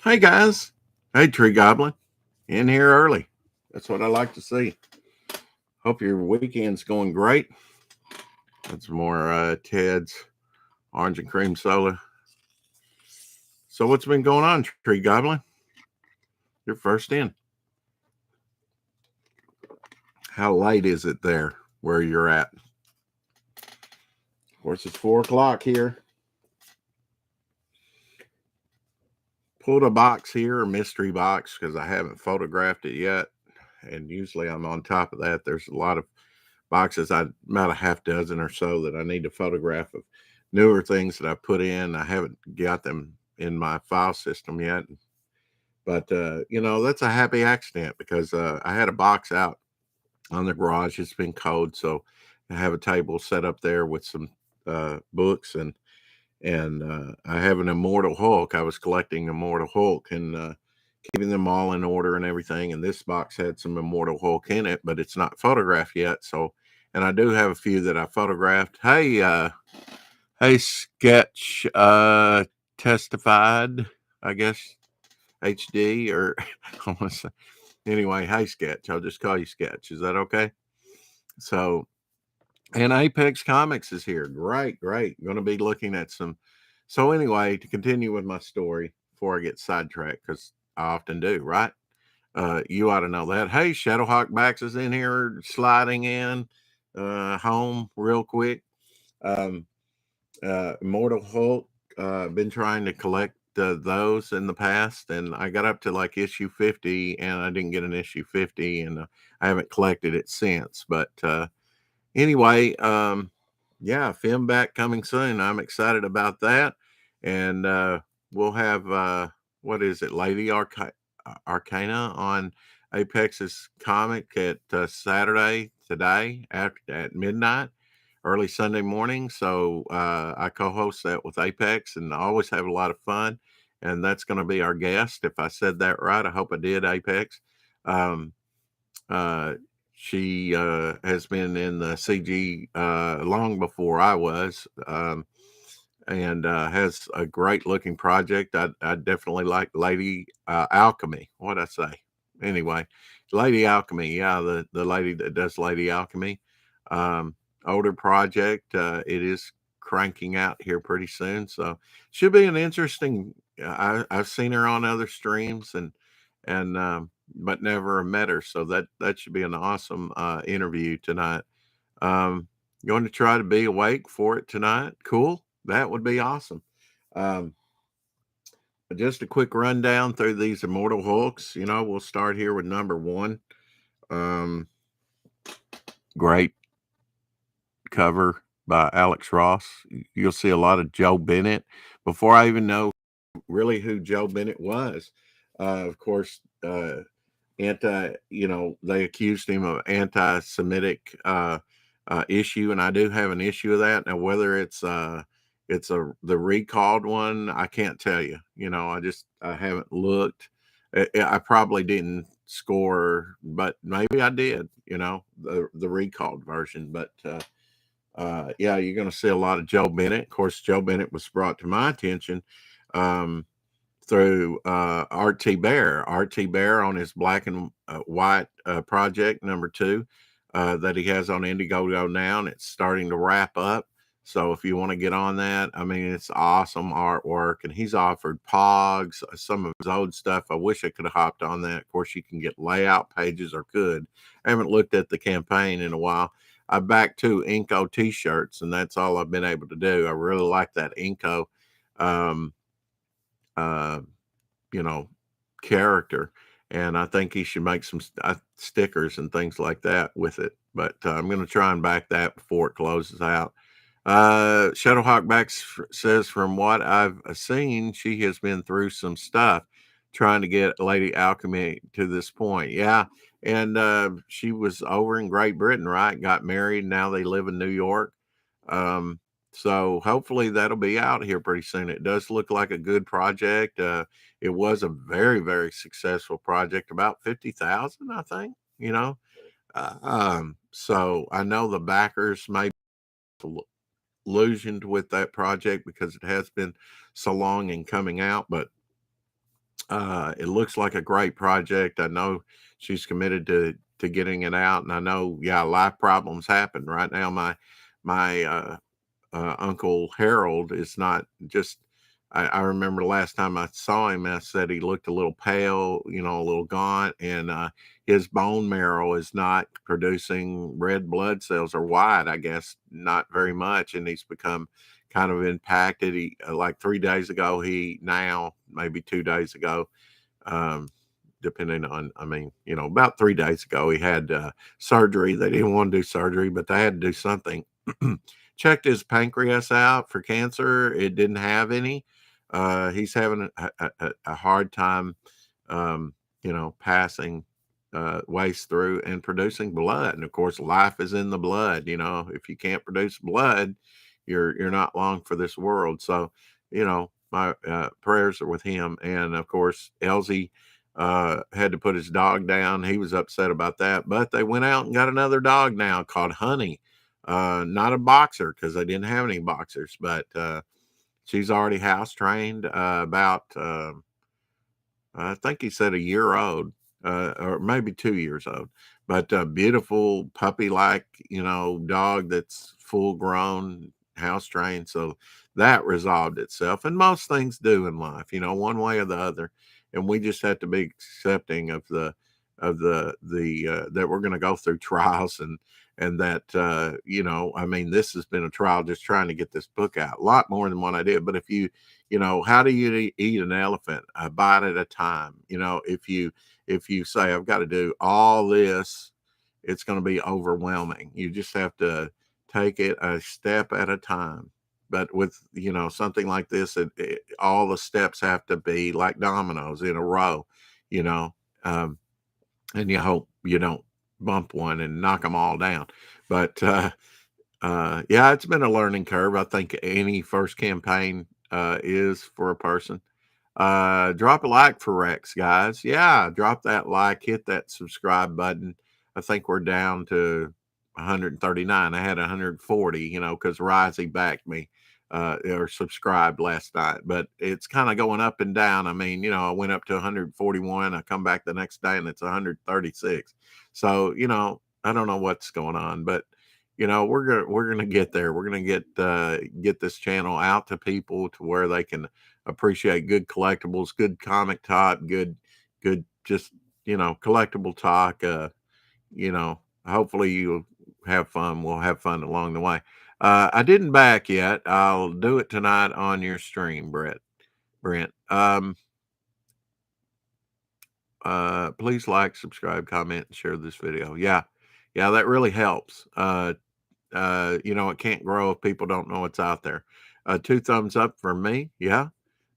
Hey guys. Hey Tree Goblin. In here early. That's what I like to see. Hope your weekend's going great. That's more Ted's orange and cream soda. So what's been going on, Tree Goblin? You're first in. How late is it there where you're at? Of course, it's 4 o'clock here. Pulled a box here, a mystery box, because I haven't photographed it yet. And usually I'm on top of that. There's a lot of boxes, about a half dozen or so that I need to photograph of newer things that I put in. I haven't got them in my file system yet. But, that's a happy accident because I had a box out on the garage. It's been cold. So I have a table set up there with some books and I have an Immortal Hulk. I was collecting Immortal Hulk and keeping them all in order and everything. And this box had some Immortal Hulk in it, but it's not photographed yet. So, and I do have a few that I photographed. Hey, Sketch, testified, I guess, HD or I want to say, anyway, hey, Sketch. I'll just call you Sketch. Is that okay? So, and Apex Comics is here. Great. Going to be looking at some. So, anyway, to continue with my story before I get sidetracked, because I often do, right? You ought to know that. Hey, Shadowhawk Bax is in here sliding in home real quick. Immortal Hulk, been trying to collect those in the past, and I got up to like issue 50, and I didn't get an issue 50, and I haven't collected it since. But anyway, yeah, film back coming soon. I'm excited about that, and we'll have what is it, Lady Arcana on Apex's comic at Saturday today at midnight, early Sunday morning. So I co-host that with Apex, and I always have a lot of fun. And that's going to be our guest. If I said that right, I hope I did. Apex. Um, she has been in the CG long before I was. And has a great looking project. I definitely like Lady Alchemy. What'd I say? Anyway, Lady Alchemy. Yeah, the lady that does Lady Alchemy. Older project. It is cranking out here pretty soon. So should be an interesting. I've seen her on other streams and but never met her. So that should be an awesome interview tonight. Going to try to be awake for it tonight. Cool. That would be awesome. Um, just a quick rundown through these Immortal Hulks. We'll start here with number 1. Great cover by Alex Ross. You'll see a lot of Joe Bennett. Before I even know really who Joe Bennett was, of course, they accused him of anti-Semitic issue, and I do have an issue of that. Now, whether it's the recalled one, I can't tell you. I haven't looked. I probably didn't score, but maybe I did. The recalled version. But yeah, you're going to see a lot of Joe Bennett. Of course, Joe Bennett was brought to my attention through R.T. Bear. R.T. Bear on his black and white project number 2 that he has on Indiegogo now, and it's starting to wrap up. So if you want to get on that, I mean, it's awesome artwork, and he's offered Pogs, some of his old stuff. I wish I could have hopped on that. Of course, you can get layout pages or could. I haven't looked at the campaign in a while. I backed 2 Inco t-shirts, and that's all I've been able to do. I really like that Inco, character, and I think he should make some stickers and things like that with it. But I'm going to try and back that before it closes out. Shadowhawk Back says, from what I've seen, she has been through some stuff trying to get Lady Alchemy to this point. Yeah. And she was over in Great Britain, right? Got married. Now they live in New York. So hopefully that'll be out here pretty soon. It does look like a good project. It was a very, very successful project, about 50,000, I think, so I know the backers may be illusioned with that project because it has been so long in coming out, but It looks like a great project. I know she's committed to getting it out, and I know, yeah, life problems happen. Right now, my Uncle Harold is not just. I remember last time I saw him, I said he looked a little pale, a little gaunt, and his bone marrow is not producing red blood cells or white, I guess, not very much, and he's become kind of impacted. He like 3 days ago, he now maybe 2 days ago, um, depending on, I mean, about 3 days ago, he had surgery. They didn't want to do surgery, but they had to do something. Checked his pancreas out for cancer. It didn't have any. He's having a hard time, passing waste through and producing blood. And of course, life is in the blood. If you can't produce blood, you're not long for this world. So, my prayers are with him. And of course, Elsie had to put his dog down. He was upset about that, but they went out and got another dog now called Honey. Not a boxer because they didn't have any boxers, but she's already house trained. About I think he said a year old, or maybe 2 years old, but a beautiful puppy like, dog that's full grown, house trained. So that resolved itself. And most things do in life, one way or the other. And we just have to be accepting of that we're going to go through trials, and that, I mean, this has been a trial just trying to get this book out, a lot more than what I did. But if how do you eat an elephant? A bite at a time. If you say, I've got to do all this, it's going to be overwhelming. You just have to take it a step at a time. But with, something like this, all the steps have to be like dominoes in a row, you know, um, and you hope you don't bump one and knock them all down. But yeah, it's been a learning curve. I think any first campaign is for a person. Drop a like for Rex, guys. Yeah, drop that like, hit that subscribe button. I think we're down to 139. I had 140, because Risey backed me or subscribed last night, but it's kind of going up and down. I mean, I went up to 141. I come back the next day and it's 136. So, I don't know what's going on, but we're gonna get there. We're gonna get this channel out to people to where they can appreciate good collectibles, good comic talk, good just collectible talk. Hopefully you have fun. We'll have fun along the way. I didn't back yet. I'll do it tonight on your stream, Brent. Please like, subscribe, comment, and share this video. Yeah, that really helps. It can't grow if people don't know it's out there. 2 thumbs up for me. Yeah.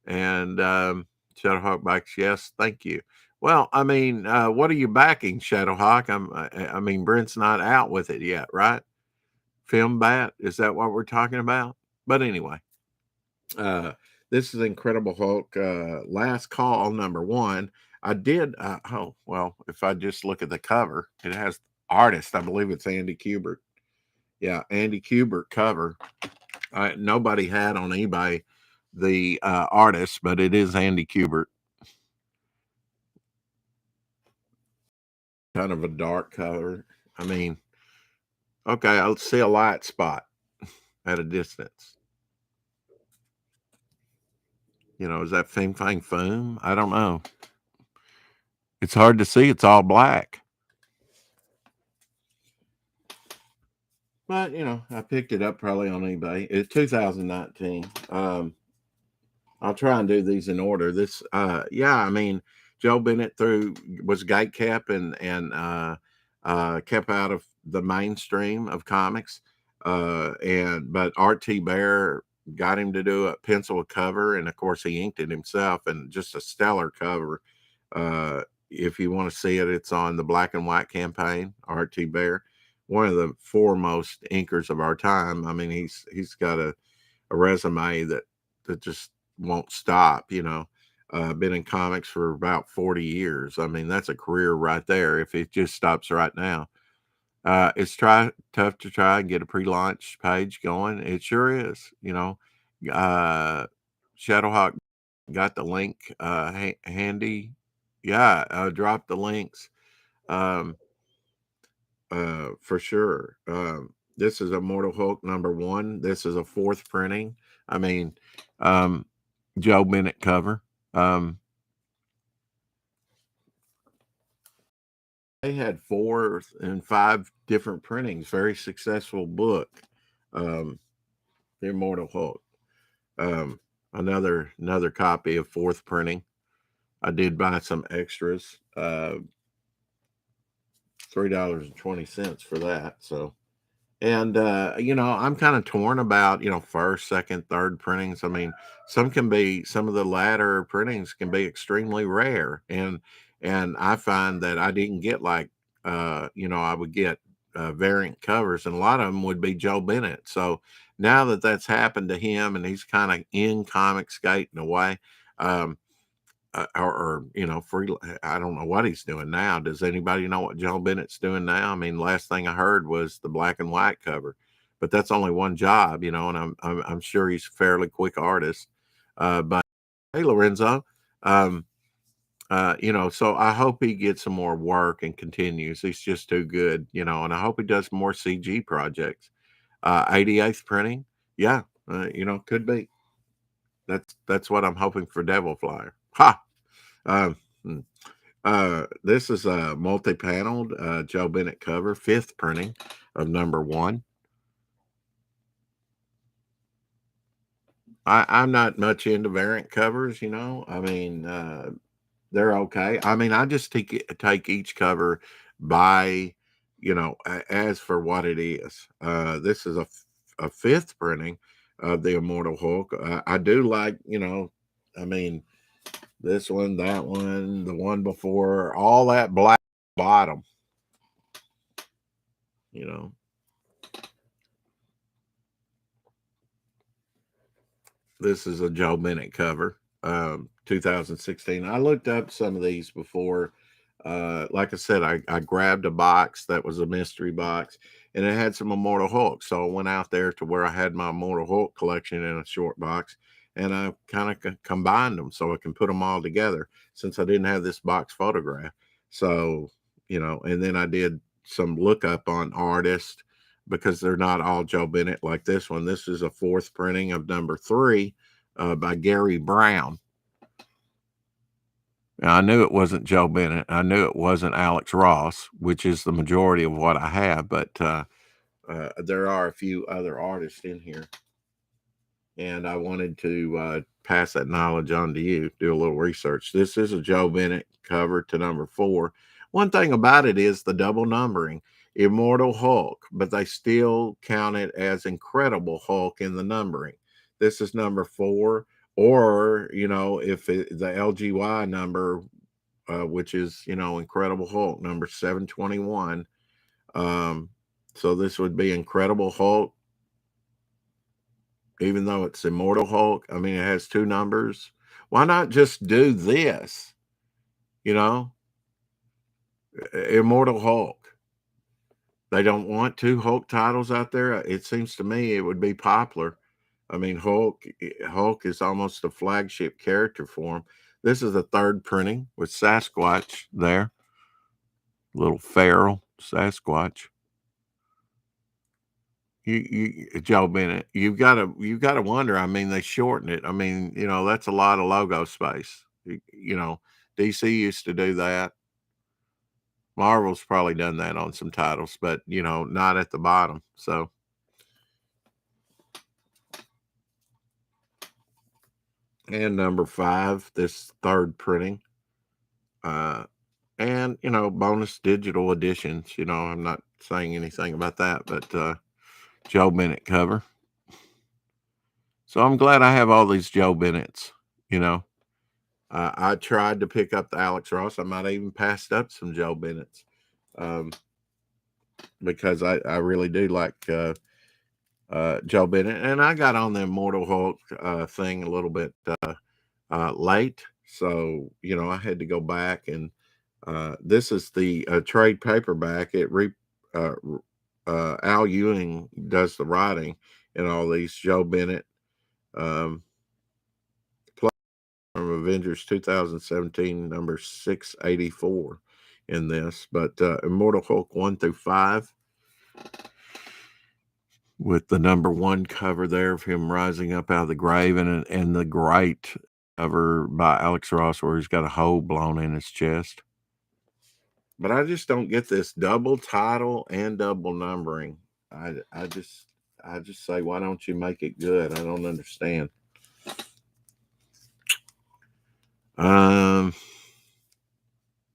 And Shadowhawk backs, yes, thank you. Well, I mean, what are you backing, Shadowhawk? I mean, Brent's not out with it yet, right? Film bat, is that what we're talking about? But anyway, this is Incredible Hulk, last call #1. I did. Oh well, if I just look at the cover, it has artist. I believe it's Andy Kubert. Yeah, Andy Kubert cover. Nobody had on eBay the artist, but it is Andy Kubert. Kind of a dark color. I mean, okay, I'll see a light spot at a distance. Is that Fing Fang Foom? I don't know. It's hard to see. It's all black. But, I picked it up probably on eBay. It's 2019. I'll try and do these in order. This, yeah, I mean, Joe Bennett was gate kept and kept out of the mainstream of comics. But R.T. Bear got him to do a pencil cover, and of course he inked it himself, and just a stellar cover. If you want to see it, it's on the Black and White campaign. R.T. Bear, one of the foremost inkers of our time. I mean, he's got a resume that just won't stop. Been in comics for about 40 years. I mean, that's a career right there if it just stops right now. It's tough to try and get a pre-launch page going. It sure is. Shadowhawk got the link handy. Yeah, drop the links. Um, for sure. This is Immortal Hulk #1. This is a 4th printing. I mean, um, Joe Bennett cover. They had 4 and 5 different printings. Very successful book. The Immortal Hulk. Another copy of 4th printing. I did buy some extras. $3.20 for that. So, and I'm kind of torn about, 1st, 2nd, 3rd printings. I mean, some of the latter printings can be extremely rare. And I find that I didn't get I would get variant covers, and a lot of them would be Joe Bennett. So now that that's happened to him and he's kind of in comic skating away, um, free. I don't know what he's doing now. Does anybody know what Joe Bennett's doing now? I mean, last thing I heard was the black and white cover, but that's only one job, and I'm sure he's a fairly quick artist. But hey, Lorenzo, um, so I hope he gets some more work and continues. He's just too good, and I hope he does more CG projects. 88th printing, yeah, could be. That's what I'm hoping for Devil Flyer. Ha! Um, hmm. This is a multi-paneled Joe Bennett cover, 5th printing of #1. I'm not much into variant covers, I mean, they're okay. I mean, I just take each cover by, as for what it is. This is a 5th printing of the Immortal Hulk. I do like, I mean, this one, that one, the one before, all that black bottom, you know. This is a Joe Bennett cover, 2016. I looked up some of these before. Like I said, I grabbed a box that was a mystery box, and it had some Immortal Hulk. So I went out there to where I had my Immortal Hulk collection in a short box, and I kind of combined them so I can put them all together since I didn't have this box photograph. So, and then I did some lookup on artists because they're not all Joe Bennett like this one. This is a 4th printing of #3 by Gary Brown. Now, I knew it wasn't Joe Bennett. I knew it wasn't Alex Ross, which is the majority of what I have, but there are a few other artists in here. And I wanted to pass that knowledge on to you, do a little research. This is a Joe Bennett cover to #4. One thing about it is the double numbering, Immortal Hulk, but they still count it as Incredible Hulk in the numbering. This is #4, or, if the LGY number, which is, Incredible Hulk, number 721. So this would be Incredible Hulk, even though it's Immortal Hulk. I mean, it has 2 numbers. Why not just do this? You know, Immortal Hulk. They don't want 2 Hulk titles out there. It seems to me it would be popular. I mean, Hulk is almost a flagship character for him. This is the 3rd printing with Sasquatch there, little feral Sasquatch. Joe Bennett, you've got to wonder. I mean, they shorten it. I mean, that's a lot of logo space. DC used to do that. Marvel's probably done that on some titles, but not at the bottom. So, and #5, this 3rd printing, and bonus digital editions. I'm not saying anything about that, but Joe Bennett cover. So I'm glad I have all these Joe Bennetts. You know. I tried to pick up the Alex Ross. I might have even passed up some Joe Bennetts, because I really do like Joe Bennett. And I got on the Immortal Hulk thing a little bit late. So, I had to go back. And this is the trade paperback. Al Ewing does the writing in all these Joe Bennett. Um, from Avengers 2017, number 684 in this. But Immortal Hulk 1 through 5, with the number 1 cover there of him rising up out of the grave, and the great cover by Alex Ross where he's got a hole blown in his chest. But I just don't get this double title and double numbering. I just say, why don't you make it good? I don't understand.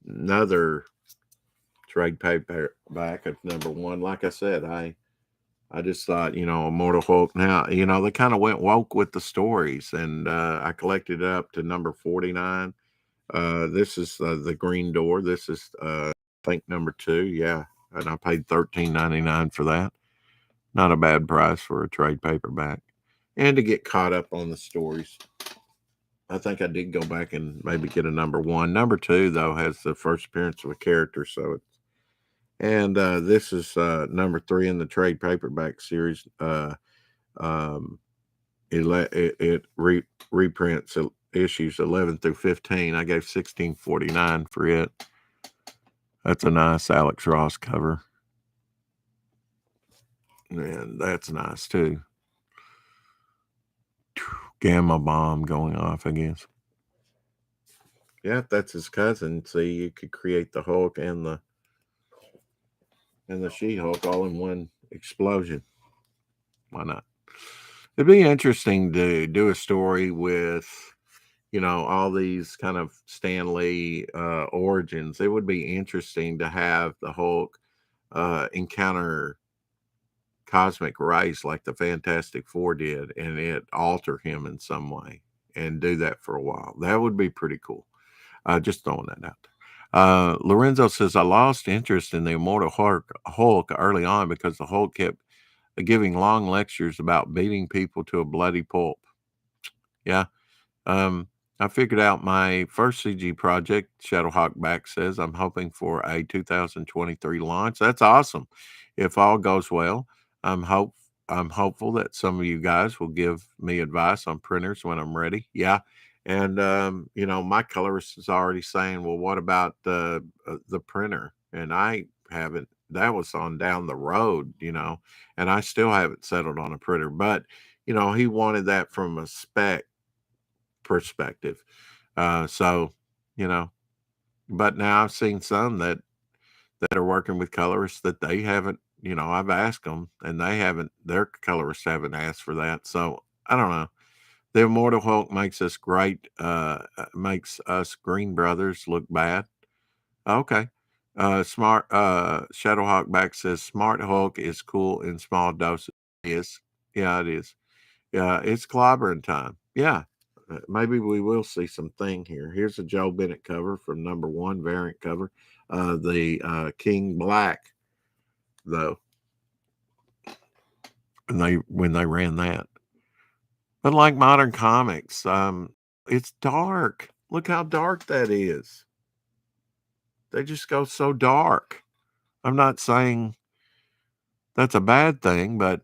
Another trade paperback of number 1. Like I said, I just thought, Immortal Hulk. Now, they kind of went woke with the stories, and I collected it up to number 49. This is the Green Door. This is, I think, number 2. Yeah, and I paid $13.99 for that. Not a bad price for a trade paperback, and to get caught up on the stories. I think I did go back and maybe get a number 1. Number 2, though, has the first appearance of a character, so it's. And this is number 3 in the trade paperback series. It reprints issues 11 through 15. I gave $16.49 for it. That's a nice Alex Ross cover. And that's nice, too. Gamma bomb going off, I guess. Yeah, that's his cousin. See, you could create the Hulk and the She-Hulk all in one explosion. Why not? It'd be interesting to do a story with, all these kind of Stan Lee origins. It would be interesting to have the Hulk encounter cosmic rays like the Fantastic Four did, and it alter him in some way, and do that for a while. That would be pretty cool. Just throwing that out there. Lorenzo says, I lost interest in the Immortal Hulk early on because the Hulk kept giving long lectures about beating people to a bloody pulp. Yeah. I figured out my first CG project. Shadowhawk Back says, I'm hoping for a 2023 launch. That's awesome. If all goes well, I'm hopeful that some of you guys will give me advice on printers when I'm ready. Yeah. And, my colorist is already saying, well, what about the printer? And I haven't, that was on down the road, and I still haven't settled on a printer. But, he wanted that from a spec perspective. So, but now I've seen some that are working with colorists that they haven't, I've asked them and their colorists haven't asked for that. So I don't know. The Immortal Hulk makes us great, makes us Green Brothers look bad. Okay. Smart Shadowhawk Back says Smart Hulk is cool in small doses. It is. Yeah, it is. Yeah, it's clobbering time. Yeah. Maybe we will see something here. Here's a Joe Bennett cover from number 1 variant cover. The King Black, though. When they ran that. But like modern comics, it's dark. Look how dark that is. They just go so dark. I'm not saying that's a bad thing, but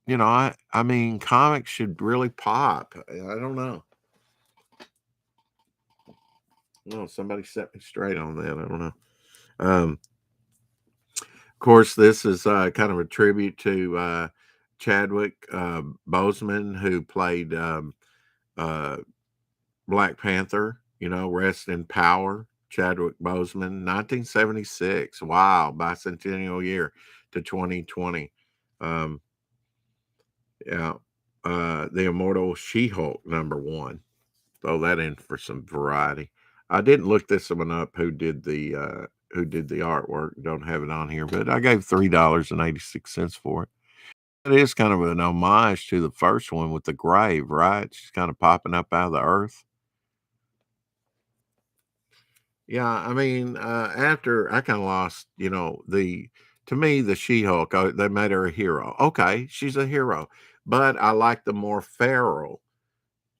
I mean, comics should really pop. I don't know. No, somebody set me straight on that. I don't know. Of course, this is kind of a tribute to Chadwick Boseman, who played Black Panther. Rest in power. Chadwick Boseman, 1976. Wow, bicentennial year to 2020. Yeah, the Immortal She-Hulk number 1. Throw that in for some variety. I didn't look this one up. Who did the artwork? Don't have it on here, but I gave $3.86 for it. It is kind of an homage to the first one with the grave, right? She's kind of popping up out of the earth. Yeah, I mean, after I kind of lost, to me, the She-Hulk, they made her a hero. Okay, she's a hero, but I like the more feral.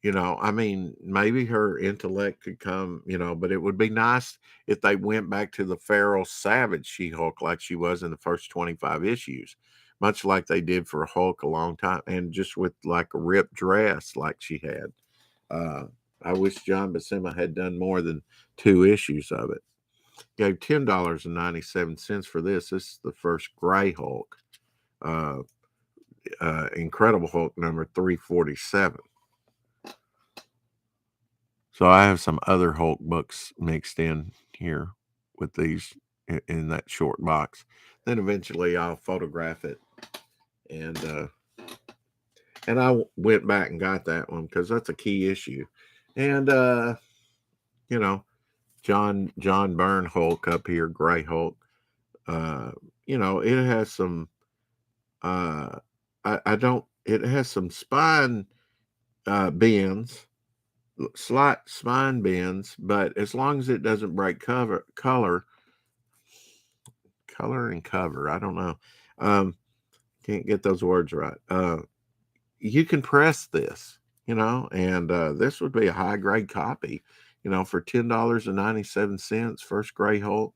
I mean, maybe her intellect could come, but it would be nice if they went back to the feral savage She-Hulk like she was in the first 25 issues, much like they did for Hulk a long time, and just with like a ripped dress like she had. I wish John Buscema had done more than 2 issues of it. Gave $10.97 for this. This is the first Gray Hulk. Uh, Incredible Hulk number 347. So I have some other Hulk books mixed in here with these in that short box. Then eventually I'll photograph it, and I went back and got that one because that's a key issue. And you know, John Byrne Hulk up here, Gray Hulk. It has some I don't it has some spine bends, slight spine bends, but as long as it doesn't break color and cover, I don't know. Can't get those words right. You can press this, and this would be a high grade copy, for $10.97, first Gray Hulk,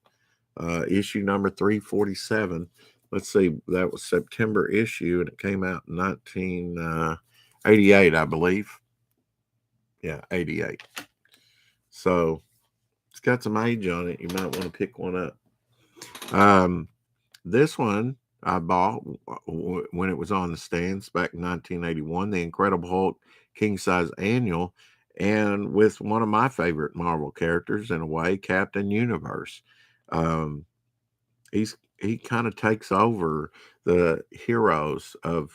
issue number 347. Let's see, that was September issue, and it came out in 1988, I believe. Yeah, 88. So it's got some age on it. You might want to pick one up. This one I bought when it was on the stands back in 1981, the Incredible Hulk King Size Annual, and with one of my favorite Marvel characters in a way, Captain Universe. He kind of takes over the heroes and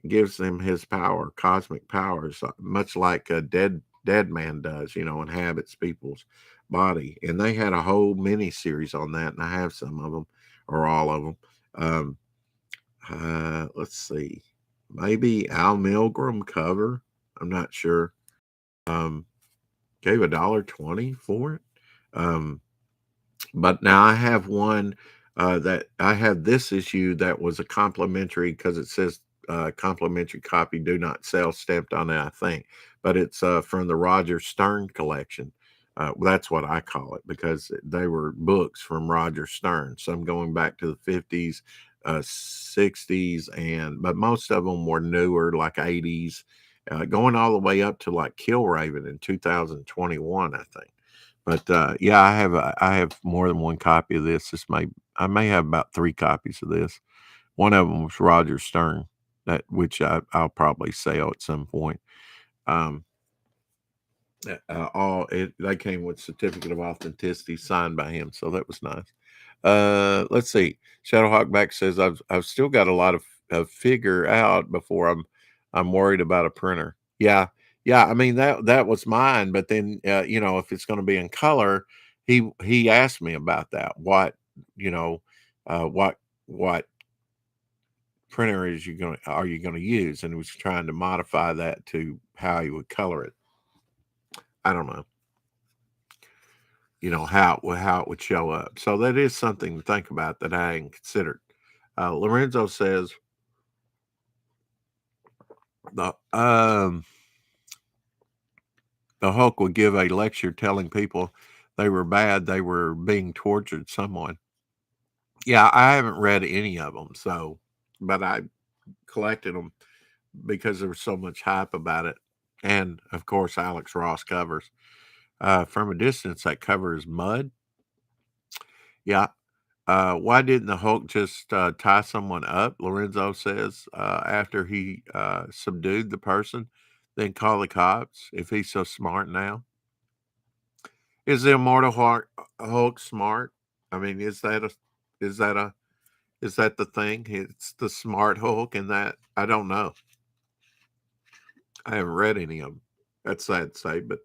gives them his power, cosmic powers, much like a dead man does, inhabits people's body. And they had a whole mini series on that, and I have some of them or all of them. Let's see, maybe Al Milgrom cover. I'm not sure. Gave $1.20 for it. But now I have one that I have this issue that was a complimentary because it says complimentary copy, do not sell, stamped on it, I think. But it's from the Roger Stern collection. That's what I call it because they were books from Roger Stern, some going back to the 50s, 60s, but most of them were newer, like 80s, going all the way up to like Killraven in 2021, I think. But yeah, I have more than one copy of this. I may have about 3 copies of this. One of them was Roger Stern, which I'll probably sell at some point. They came with certificate of authenticity signed by him, so that was nice. Let's see. Shadowhawkback says I've still got a lot of figure out before I'm worried about a printer. Yeah. I mean that was mine, but then if it's going to be in color, he asked me about that. What what printer are you going to use? And he was trying to modify that to how he would color it. I don't know. How it would show up. So that is something to think about that I hadn't considered. Lorenzo says the Hulk would give a lecture telling people they were bad, they were being tortured someone. Yeah, I haven't read any of them, but I collected them because there was so much hype about it. And of course, Alex Ross covers. From a distance, that cover is mud. Yeah. Why didn't the Hulk just tie someone up? Lorenzo says after he subdued the person, then call the cops if he's so smart now. Is the Immortal Hulk smart? I mean, is that the thing? It's the smart Hulk, and that I don't know. I haven't read any of them. That's sad to say, but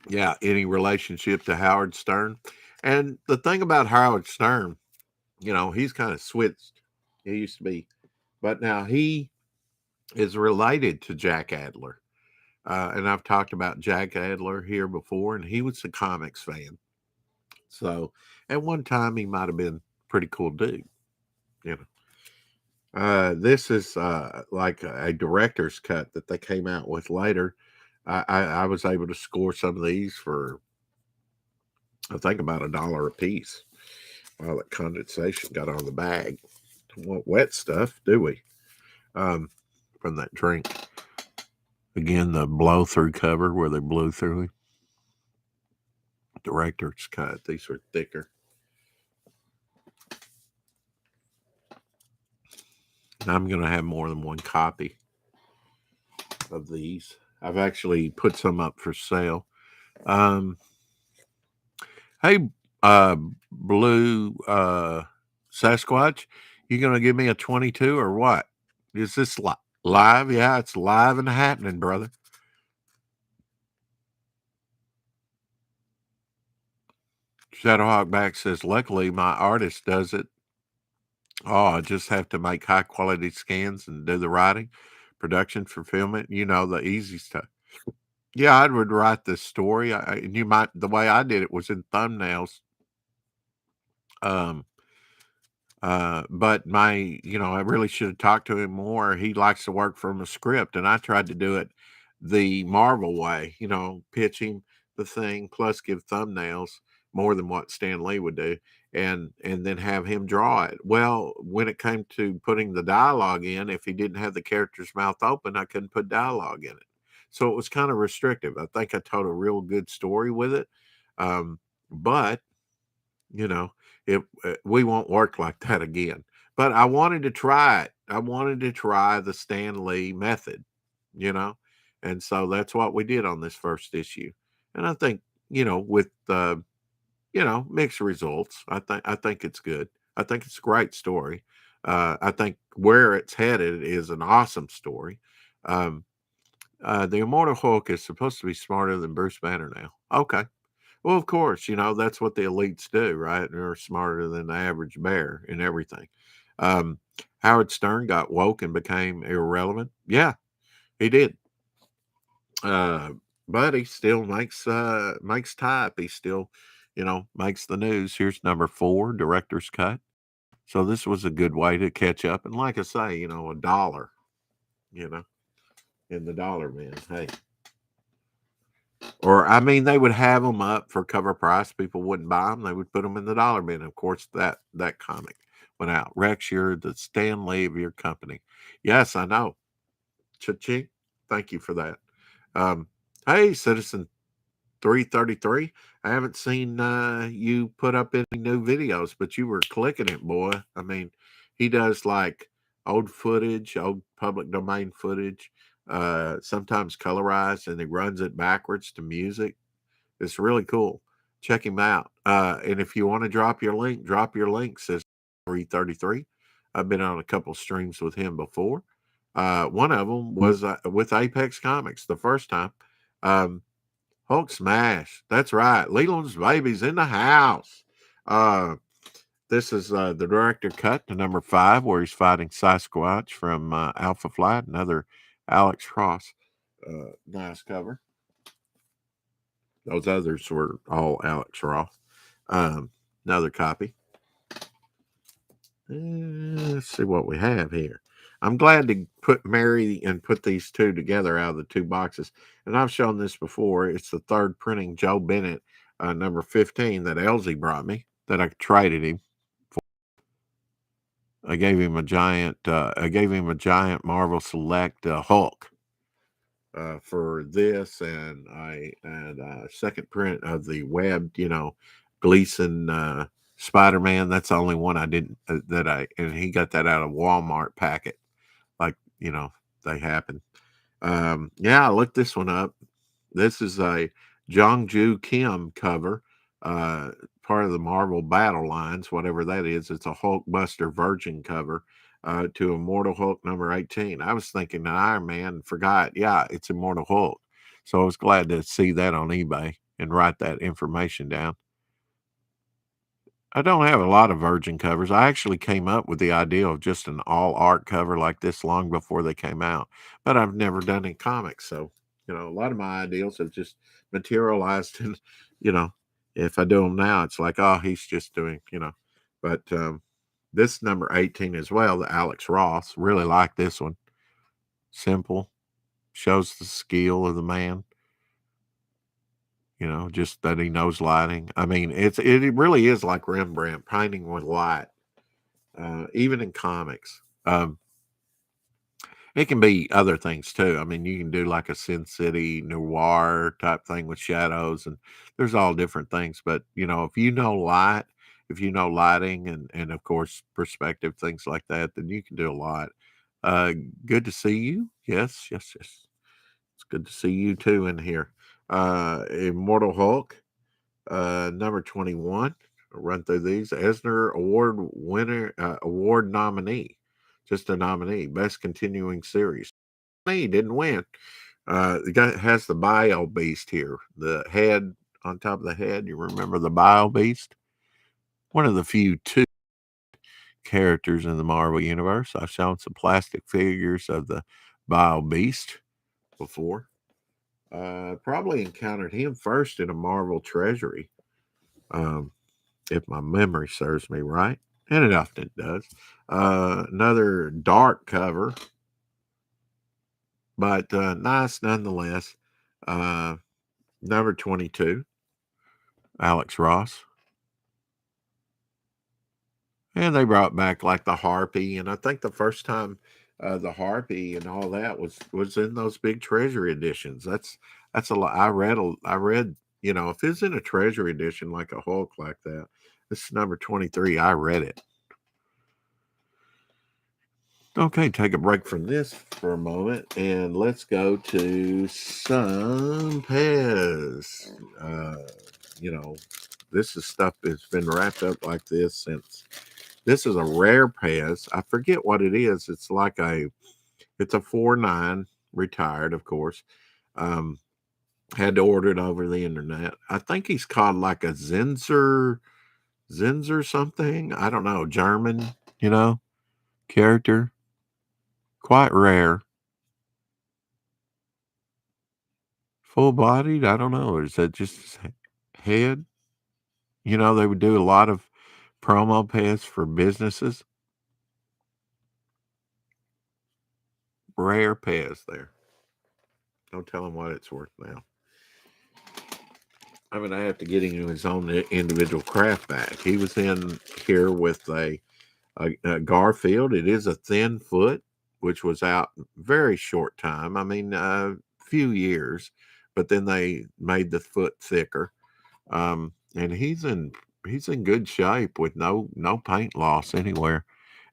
yeah, any relationship to Howard Stern. And the thing about Howard Stern, he's kind of switched. He used to be, but now he is related to Jack Adler. And I've talked about Jack Adler here before, and he was a comics fan. So at one time, he might have been a pretty cool dude. This is like a director's cut that they came out with later. I was able to score some of these for, I think, about $1 a piece. While that condensation got on the bag. Don't want wet stuff, do we? But from that drink. Again, the blow-through cover where they blew through him. Director's cut. These are thicker. I'm going to have more than one copy of these. I've actually put some up for sale. Hey, Blue Sasquatch, you going to give me a 22 or what? Is this live? Yeah, it's live and happening, brother. Shadowhawkback says, luckily my artist does it. Oh, I just have to make high quality scans and do the writing, production, fulfillment, the easy stuff. Yeah, I would write this story. The way I did it was in thumbnails. But I really should have talked to him more. He likes to work from a script, and I tried to do it the Marvel way, pitch him the thing plus give thumbnails more than what Stan Lee would do, and then have him draw it. Well, when it came to putting the dialogue in, if he didn't have the character's mouth open, I couldn't put dialogue in it. So it was kind of restrictive. I think I told a real good story with it. But we won't work like that again. But I wanted to try it. I wanted to try the Stan Lee method, and so that's what we did on this first issue. And I think, with mixed results, I think it's good. I think it's a great story. I think where it's headed is an awesome story. The Immortal Hulk is supposed to be smarter than Bruce Banner now. Okay. Well, of course, that's what the elites do, right? They're smarter than the average bear in everything. Howard Stern got woke and became irrelevant. Yeah, he did. But he still makes type. He still, makes the news. Here's number 4, director's cut. So this was a good way to catch up. And like I say, $1, in the dollar bin. Hey. Or, they would have them up for cover price. People wouldn't buy them. They would put them in the dollar bin. Of course, that comic went out. Rex, you're the Stan Lee of your company. Yes, I know. Cha-ching. Thank you for that. Hey, Citizen 333. I haven't seen you put up any new videos, but you were clicking it, boy. He does like old footage, old public domain footage, sometimes colorized, and he runs it backwards to music. It's really cool. Check him out. And if you want to drop your link, says 333. I've been on a couple streams with him before. One of them was with Apex Comics the first time. Hulk smash. That's right. Leland's baby's in the house. This is the director cut to number 5, where he's fighting Sasquatch from Alpha Flight, another Alex Ross. Nice cover. Those others were all Alex Ross. Another copy. Let's see what we have here. I'm glad to put these two together out of the 2 boxes. And I've shown this before. It's the third printing, Joe Bennett, number 15, that Elsie brought me, that I traded him for. I gave him a giant Marvel Select Hulk for this, and second print of the webbed, Gleason Spider-Man. That's the only one I didn't and he got that out of Walmart packet, like they happen. I looked this one up. This is a Jong-Ju Kim cover, part of the Marvel Battle Lines, whatever that is. It's a Hulkbuster Virgin cover to Immortal Hulk number 18. I was thinking Iron Man and forgot. Yeah, it's Immortal Hulk. So I was glad to see that on eBay and write that information down. I don't have a lot of Virgin covers. I actually came up with the idea of just an all art cover like this long before they came out, but I've never done any comics. So, a lot of my ideas have just materialized. And, if I do them now, it's like, oh, he's just doing, but this number 18 as well, the Alex Ross, really like this one. Simple, shows the skill of the man. Just that he knows lighting. It really is like Rembrandt painting with light, even in comics. And It can be other things too. I mean, you can do like a Sin City noir type thing with shadows, and there's all different things. But if you know light, if you know lighting, and of course perspective, things like that, then you can do a lot. Uh, Good to see you. Yes, yes, yes. It's good to see you too in here. Immortal Hulk, number 21. I'll run through these. Eisner Award winner, award nominee, just a nominee, best continuing series. He didn't win. The guy has the Bio Beast here, the head on top of the head. You remember the Bio Beast? One of the few two characters in the Marvel Universe. I've shown some plastic figures of the Bio Beast before. Probably encountered him first in a Marvel Treasury, um, if my memory serves me right. And it often does. Another dark cover, but nice nonetheless. Uh, Number 22, Alex Ross. And they brought back like the Harpy, and I think the first time the Harpy and all that was in those big Treasury editions. That's a lot. I read, if it's in a Treasury edition like a Hulk like that, this is number 23. I read it. Okay, take a break from this for a moment, and let's go to some Pez. This is stuff that's been wrapped up like this since. This is a rare Pez. I forget what it is. It's a 4.9, retired, of course. Um, Had to order it over the internet. I think he's called like a Zinzer something. I don't know, German, character. Quite rare. Full bodied. I don't know. Or is that just his head? They would do a lot of promo Pez for businesses. Rare Pez there. Don't tell him what it's worth now. I mean, I have to get him his own individual craft back. He was in here with a Garfield. It is a thin foot, which was out very short time. I mean, a few years, but then they made the foot thicker. And he's in good shape with no paint loss anywhere.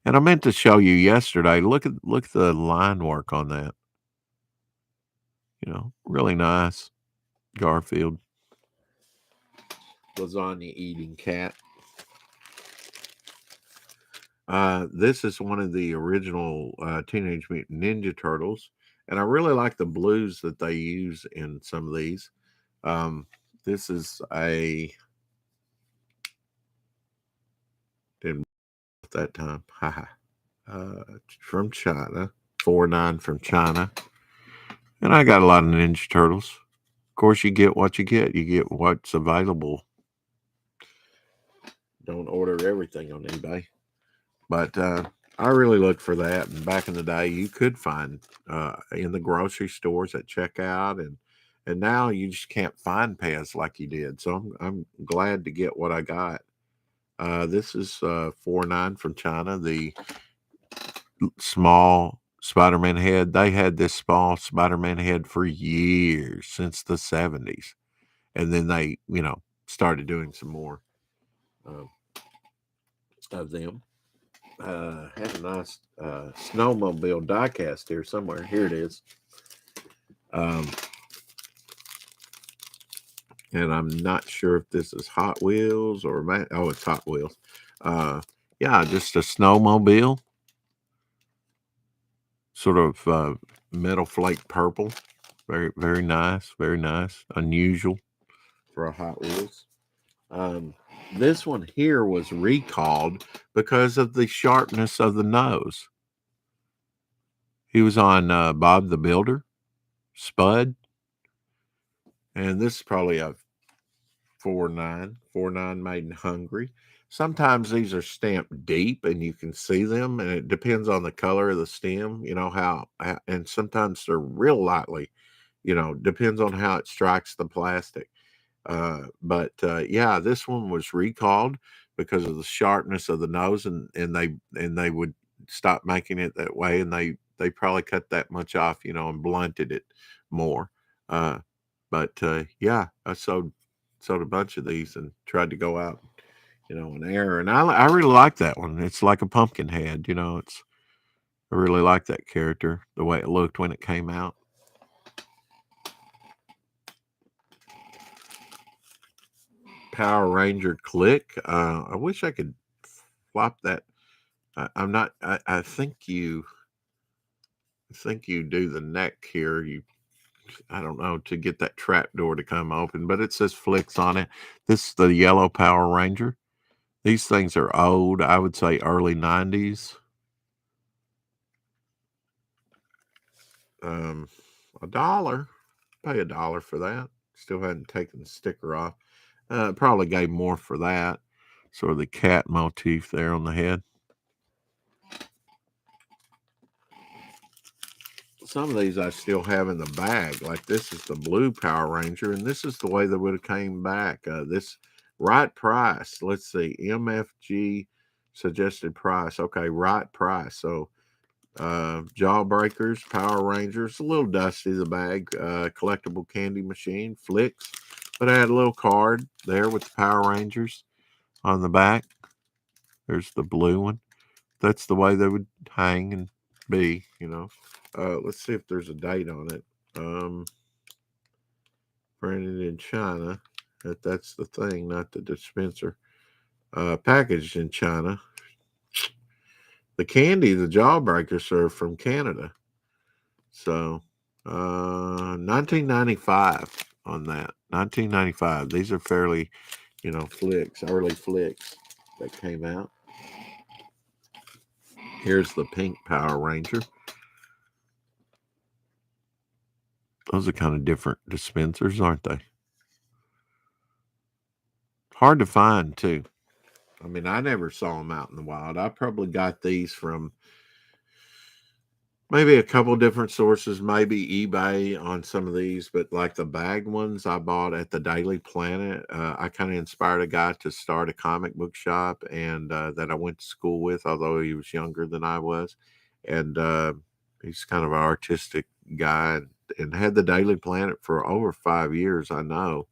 And I meant to show you yesterday. Look at the line work on that. Really nice. Garfield. Lasagna eating cat. This is one of the original Teenage Mutant Ninja Turtles, and I really like the blues that they use in some of these. This is didn't at that time, from China, 4.9 from China, and I got a lot of Ninja Turtles. Of course, you get what you get. You get what's available. Don't order everything on eBay. But I really look for that. And back in the day, you could find in the grocery stores at checkout, and now you just can't find Pez like you did. So I'm glad to get what I got. This is 4.9 from China. The small Spider-Man head. They had this small Spider-Man head for years, since the 70s, and then they started doing some more uh, of them. Had a nice snowmobile diecast here somewhere. Here it is. Um, and I'm not sure if this is Hot Wheels or oh, it's Hot Wheels. Yeah, just a snowmobile, sort of metal flake purple. Very, very nice. Very nice. Unusual for a Hot Wheels. Um, this one here was recalled because of the sharpness of the nose. He was on Bob the Builder, Spud, and this is probably a 4.9 made in Hungary. Sometimes these are stamped deep and you can see them, and it depends on the color of the stem, and sometimes they're real lightly, depends on how it strikes the plastic. But yeah, this one was recalled because of the sharpness of the nose, and they would stop making it that way, and they they probably cut that much off, and blunted it more. But yeah, I sold a bunch of these and tried to go out, an air. And I really like that one. It's like a pumpkin head, I really like that character, the way it looked when it came out. Power Ranger Click. I wish I could flop that. I'm not. I think you do the neck here. I don't know, to get that trap door to come open, but it says FLIX on it. This is the yellow Power Ranger. These things are old. I would say early 90s. $1. Pay $1 for that. Still hadn't taken the sticker off. Probably gave more for that. Sort of the cat motif there on the head. Some of these I still have in the bag. Like this is the blue Power Ranger, and this is the way they would have came back. This right price. Let's see, MFG suggested price. Okay, right price. So Jawbreakers, Power Rangers, a little dusty, the bag. Collectible candy machine, FLIX. But I had a little card there with the Power Rangers on the back. There's the blue one. That's the way they would hang and be, let's see if there's a date on it. Printed in China. That's the thing, not the dispenser. Packaged in China. The candy, the Jawbreakers, are from Canada. So, 1995 on that. 1995. These are fairly, FLIX, early FLIX that came out. Here's the pink Power Ranger. Those are kind of different dispensers, aren't they? Hard to find, too. I mean, I never saw them out in the wild. I probably got these from maybe a couple different sources, maybe eBay on some of these, but like the bag ones I bought at the Daily Planet. I kind of inspired a guy to start a comic book shop, and that I went to school with, although he was younger than I was. And he's kind of an artistic guy and had the Daily Planet for over 5 years, I know.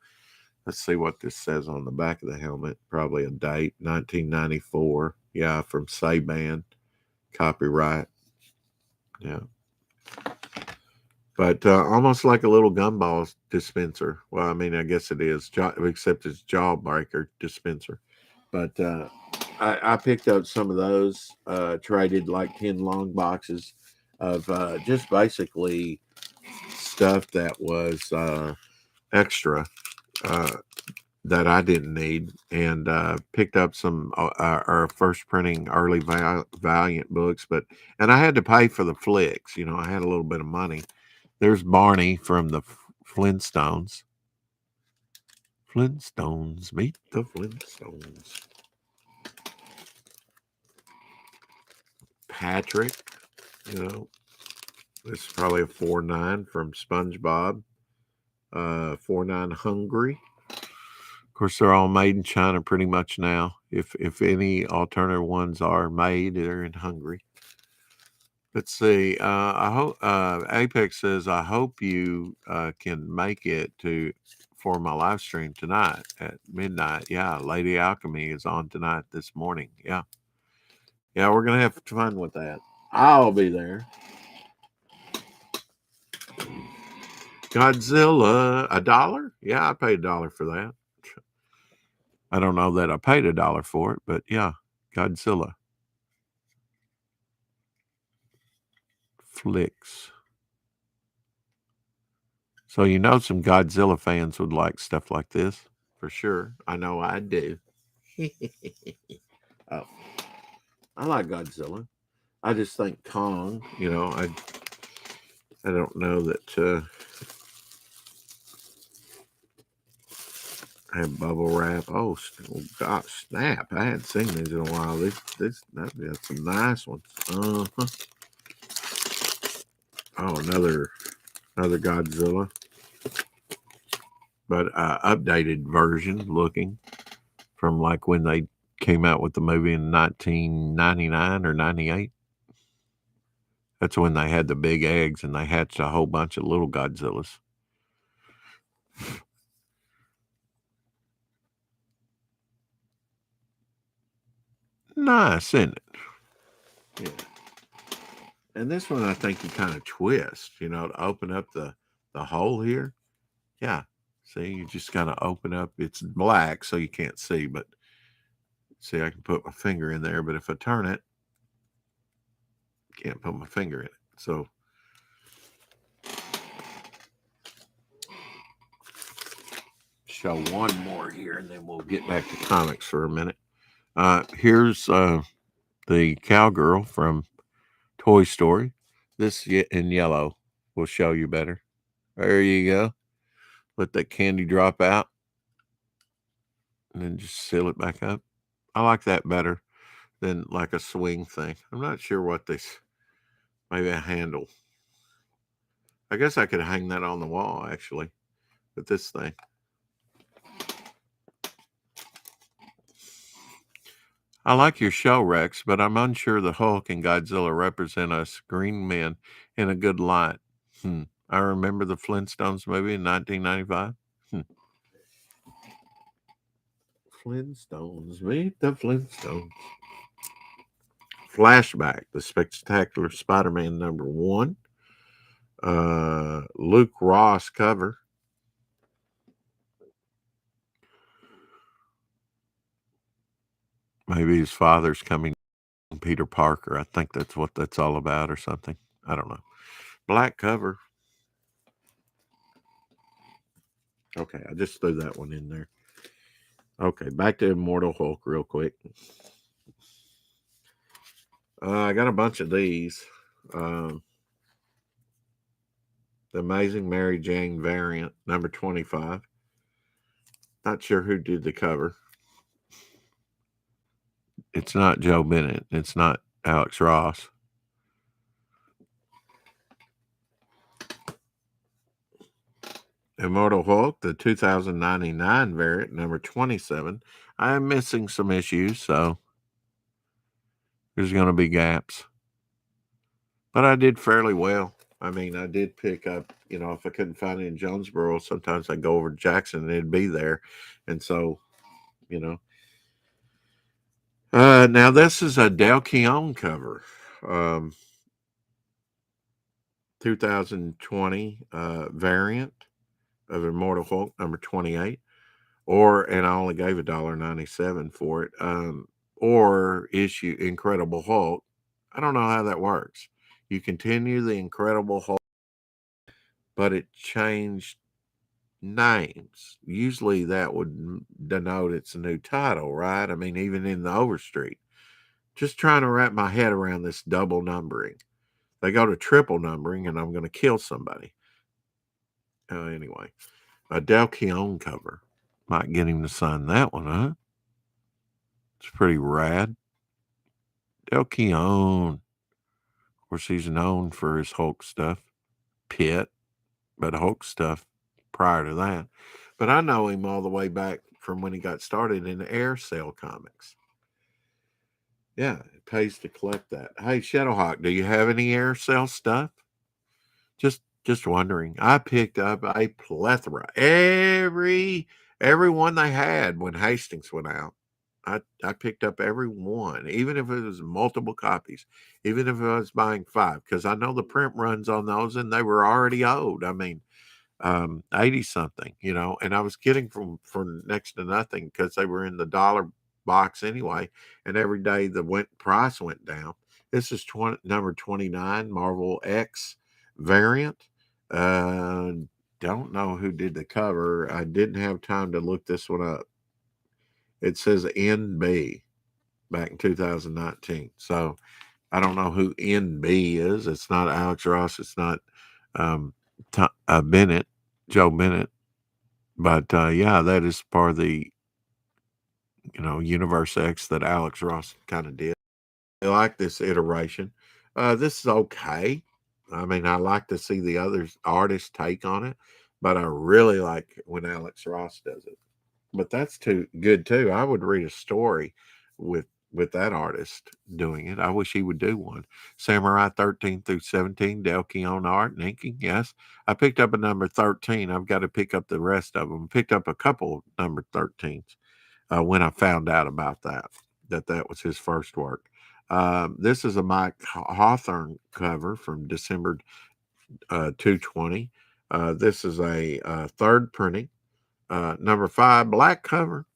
Let's see what this says on the back of the helmet. Probably a date, 1994. Yeah, from Saban. Copyright. Yeah. But almost like a little gumball dispenser. Well, I mean, I guess it is, except it's Jawbreaker dispenser. But I picked up some of those, traded like 10 long boxes of just basically stuff that was extra that I didn't need, and picked up some our first printing early Valiant books. And I had to pay for the FLIX. I had a little bit of money. There's Barney from the Flintstones. Flintstones, meet the Flintstones. Patrick, this is probably a 4.9 from SpongeBob. 4.9 Hungry. Of course, they're all made in China pretty much now. If any alternative ones are made, they're in Hungary. Let's see. I hope Apex says, I hope you can make it for my live stream tonight at midnight. Yeah, Lady Alchemy is on tonight this morning. Yeah. Yeah, we're gonna have fun with that. I'll be there. Godzilla, $1? Yeah, I paid $1 for that. I don't know that I paid $1 for it, but yeah, Godzilla. FLIX. So some Godzilla fans would like stuff like this, for sure. I know I do. Oh, I like Godzilla. I just think Kong, I don't know that I have bubble wrap. Oh gosh, snap. I hadn't seen these in a while. That's some nice ones. Uh-huh. Oh, another Godzilla. But updated version looking from like when they came out with the movie in 1999 or 98. That's when they had the big eggs and they hatched a whole bunch of little Godzillas. Nice, isn't it? Yeah. And this one, I think you kind of twist, to open up the hole here. Yeah. See, you just kind of open up. It's black, so you can't see, but see, I can put my finger in there, but if I turn it, can't put my finger in it. So show one more here, and then we'll get back to comics for a minute. Here's the Cowgirl from Toy Story. This in yellow will show you better. There you go. Let that candy drop out and then just seal it back up. I like that better than like a swing thing. I'm not sure what this, maybe a handle. I guess I could hang that on the wall actually with this thing. I like your show, Rex, but I'm unsure the Hulk and Godzilla represent us green men in a good light. I remember the Flintstones movie in 1995. Flintstones, meet the Flintstones. Flashback, the Spectacular Spider-Man #1. Luke Ross cover. Maybe his father's coming, Peter Parker. I think that's what that's all about or something. I don't know. Black cover. Okay, I just threw that one in there. Okay, back to Immortal Hulk real quick. I got a bunch of these. The Amazing Mary Jane variant, #25. Not sure who did the cover. It's not Joe Bennett. It's not Alex Ross. Immortal Hulk, the 2099 variant, #27. I am missing some issues, so there's going to be gaps. But I did fairly well. I mean, I did pick up, if I couldn't find it in Jonesboro, sometimes I'd go over to Jackson and it'd be there. And so, now this is a Del Keown cover. 2020 variant of Immortal Hulk, #28. And I only gave $1.97 for it. Or issue Incredible Hulk. I don't know how that works. You continue the Incredible Hulk, but it changed names. Usually that would denote it's a new title, right? I mean, even in the Overstreet. Just trying to wrap my head around this double numbering. They go to triple numbering, and I'm going to kill somebody. Anyway, a Del Keown cover. Might get him to sign that one, huh? It's pretty rad. Del Keown. Of course, he's known for his Hulk stuff. Pitt, but Hulk stuff prior to that. But I know him all the way back from when he got started in Air Cell Comics. Yeah, it pays to collect that. Hey, Shadowhawk, do you have any Air Cell stuff? Just wondering. I picked up a plethora. Every one they had when Hastings went out. I picked up every one, even if it was multiple copies, even if I was buying 5, because I know the print runs on those and they were already old. I mean, 80 something, and I was getting for next to nothing because they were in the dollar box anyway. And every day the price went down. This is #29 Marvel X variant. Don't know who did the cover. I didn't have time to look this one up. It says NB back in 2019. So I don't know who NB is. It's not Alex Ross. It's not Bennett, Joe Bennett. But yeah, that is part of the Universe X that Alex Ross kind of did. I like this iteration. This is okay. I mean, I like to see the other artists' take on it, but I really like when Alex Ross does it. But that's too good too. I would read a story with with that artist doing it. I wish he would do one. Samurai 13 through 17, Del Keown art and inking. Yes, I picked up a number 13. I've got to pick up the rest of them. Picked up a couple number 13s when I found out about that was his first work. This is a Mike Hawthorne cover from December 220. This is a third printing. Number 5, black cover.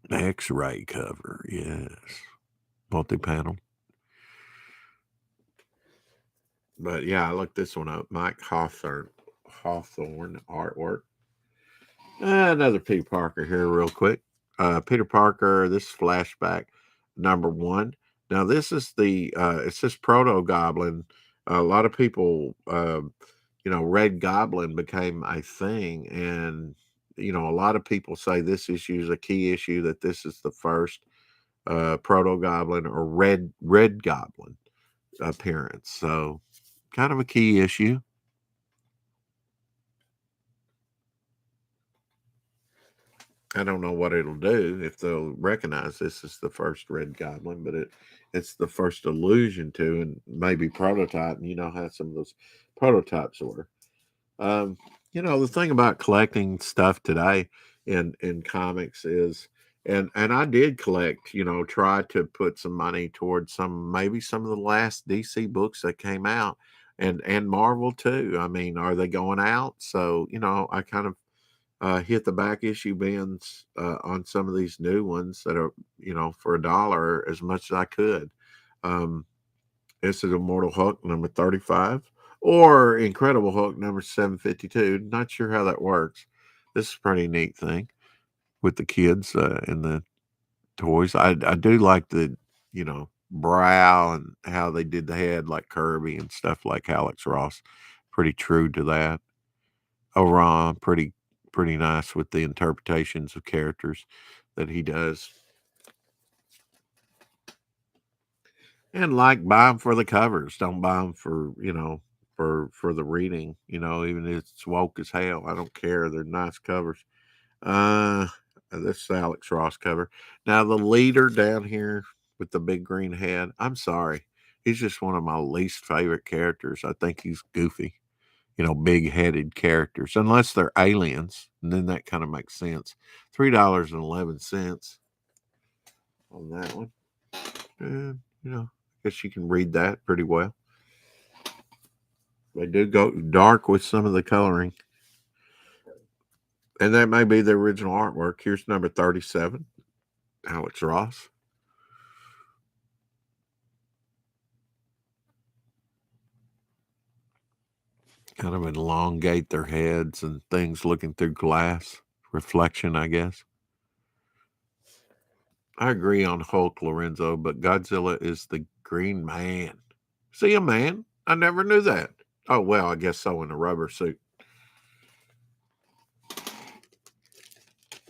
X-ray cover, yes. Multi-panel. But yeah, I looked this one up. Mike Hawthorne artwork. Another Peter Parker here real quick. Peter Parker, this is flashback number 1. Now this is it's this Proto Goblin. A lot of people, Red Goblin became a thing, and a lot of people say this issue is a key issue, that this is the first Proto Goblin or Red Goblin appearance. So kind of a key issue. I don't know what it'll do, if they'll recognize this as the first Red Goblin, but it's the first allusion to, and maybe prototype. And you know how some of those prototypes were. The thing about collecting stuff today in comics is, and I did collect, try to put some money towards maybe some of the last DC books that came out, and Marvel too. I mean, are they going out? So, I kind of hit the back issue bins on some of these new ones that are, for $1 as much as I could. This is Immortal Hulk number 35 or Incredible Hulk number 752. Not sure how that works. This is a pretty neat thing with the kids and the toys. I do like the, brow and how they did the head like Kirby and stuff like Alex Ross. Pretty true to that. Oran, pretty nice with the interpretations of characters that he does. And buy them for the covers. Don't buy them for, for the reading, even if it's woke as hell. I don't care. They're nice covers. This is Alex Ross cover. Now the leader down here with the big green head, I'm sorry. He's just one of my least favorite characters. I think he's goofy. Big-headed characters, unless they're aliens, and then that kind of makes sense. $3.11 on that one. I guess you can read that pretty well. They do go dark with some of the coloring. And that may be the original artwork. Here's number 37, Alex Ross. Kind of elongate their heads and things looking through glass. Reflection, I guess. I agree on Hulk, Lorenzo, but Godzilla is the Green Man. See a man? I never knew that. Oh, well, I guess so, in a rubber suit.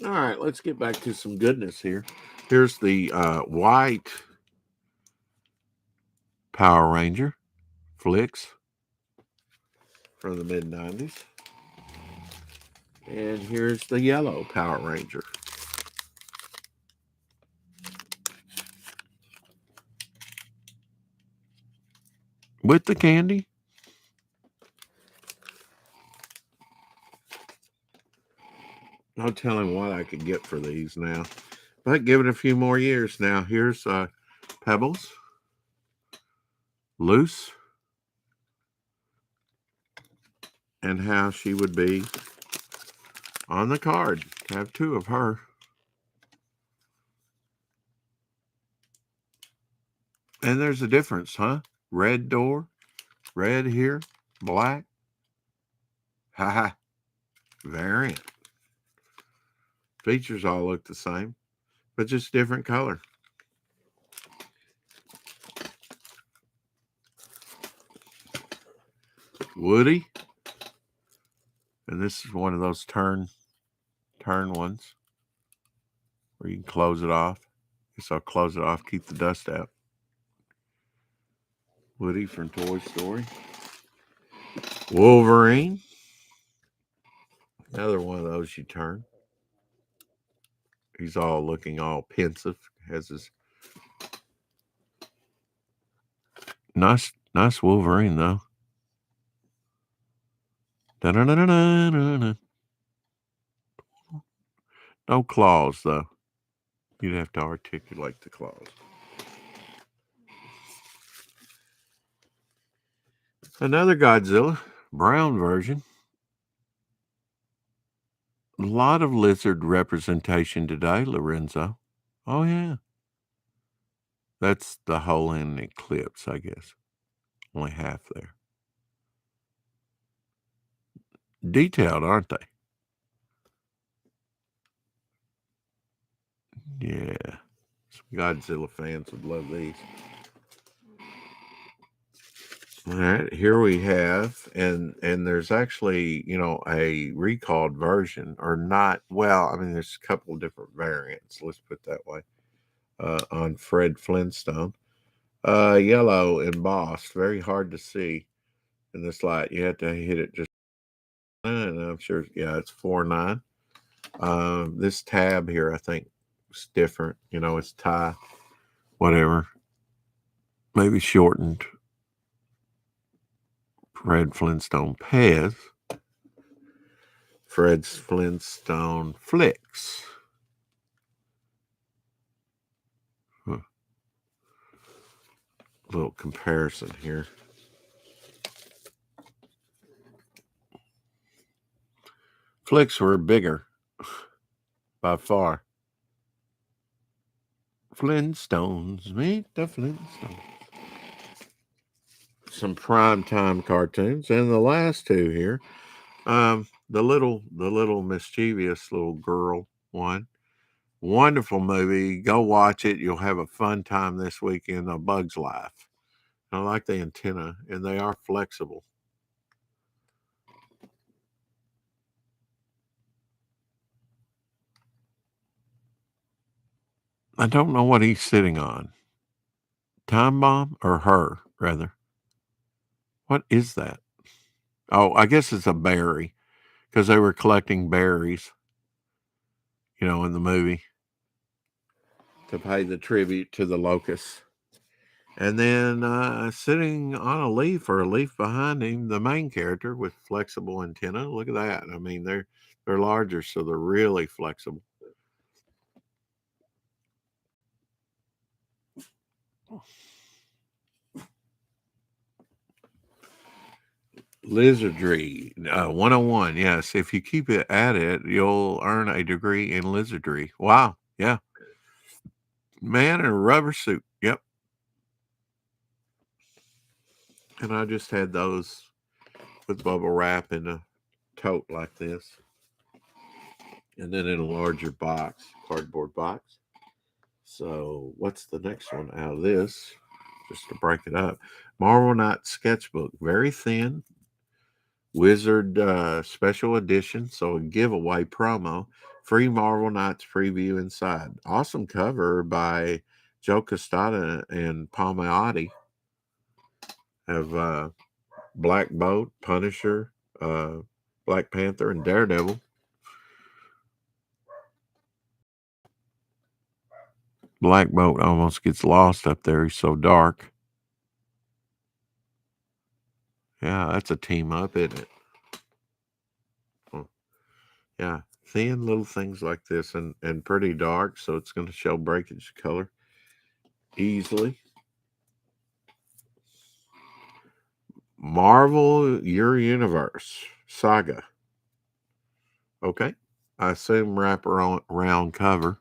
All right, let's get back to some goodness here. Here's the white Power Ranger, FLIX, from the mid-90s. And here's the yellow Power Ranger. With the candy. No telling what I could get for these now. But give it a few more years now. Here's Pebbles. Loose. And how she would be on the card. Have 2 of her. And there's a difference, huh? Red door. Red here. Black. Haha. Variant. Features all look the same, but just different color. Woody. And this is one of those turn ones where you can close it off. So I'll close it off, keep the dust out. Woody from Toy Story. Wolverine. Another one of those you turn. He's all looking all pensive. Has his nice Wolverine though. Da-da-da-da-da-da. No claws though. You'd have to articulate the claws. Another Godzilla, brown version. A lot of lizard representation today, Lorenzo. Oh, yeah. That's the hole in Eclipse, I guess. Only half there. Detailed, aren't they? Yeah. Some Godzilla fans would love these. All right, here we have, and there's actually, a recalled version, or not. Well, I mean, there's a couple of different variants. Let's put it that way. On Fred Flintstone, yellow embossed, very hard to see in this light. You have to hit it just, and I'm sure, yeah, it's 4.9. This tab here, I think, is different. It's tie, whatever, maybe shortened. Fred Flintstone Pez. Fred's Flintstone FLIX. Little comparison here. FLIX were bigger by far. Flintstones, meet the Flintstones. Some primetime cartoons, and the last two here. The little mischievous little girl one. Wonderful movie. Go watch it. You'll have a fun time this weekend. A Bug's Life. I like the antenna, and they are flexible. I don't know what he's sitting on. Time bomb, or her, rather. What is that? Oh, I guess it's a berry, because they were collecting berries, in the movie, to pay the tribute to the locusts. And then sitting on a leaf, or a leaf behind him, the main character with flexible antenna. Look at that. I mean, they're larger, so they're really flexible. Lizardry 101. Yes, if you keep it at it, you'll earn a degree in lizardry. Wow. Yeah. Man in a rubber suit. Yep. And I just had those with bubble wrap in a tote like this. And then in a larger box, cardboard box. So what's the next one out of this? Just to break it up. Marvel Knight Sketchbook. Very thin. Wizard special edition. So a giveaway promo. Free Marvel Knights preview inside. Awesome cover by Joe Costata and Palmiotti. Have Black Bolt, Punisher, Black Panther, and Daredevil. Black Bolt almost gets lost up there. He's so dark. Yeah, that's a team up, isn't it? Oh, yeah, thin little things like this, and pretty dark, so it's going to show breakage color easily. Marvel Your Universe Saga. Okay, I assume wrap around cover.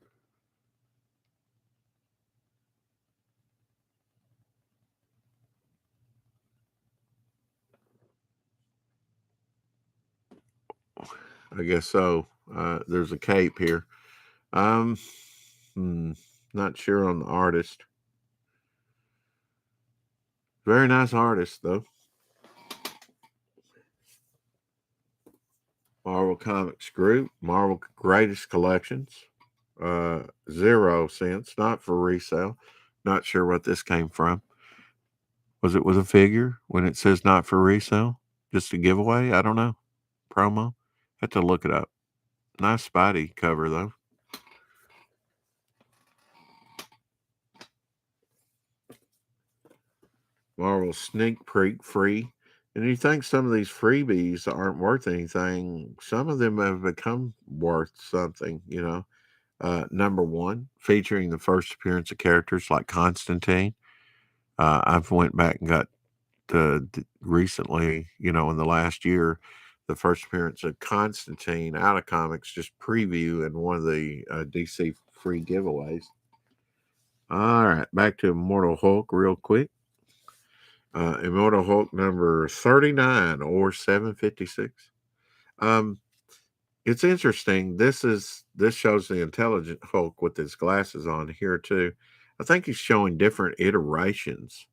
I guess so. There's a cape here. Not sure on the artist. Very nice artist, though. Marvel Comics Group, Marvel Greatest Collections, 0 cents, not for resale. Not sure what this came from. Was it with a figure when it says not for resale? Just a giveaway? I don't know. Promo? Have to look it up. Nice Spidey cover, though. Marvel sneak peek free. And you think some of these freebies aren't worth anything. Some of them have become worth something, you know. Number one, featuring the first appearance of characters like Constantine. I've went back and got recently, you know, in the last year, the first appearance of Constantine out of comics, just preview in one of the DC free giveaways. All right, back to Immortal Hulk real quick. Immortal Hulk number 39 or 756. It's interesting. This shows the intelligent Hulk with his glasses on here too. I think he's showing different iterations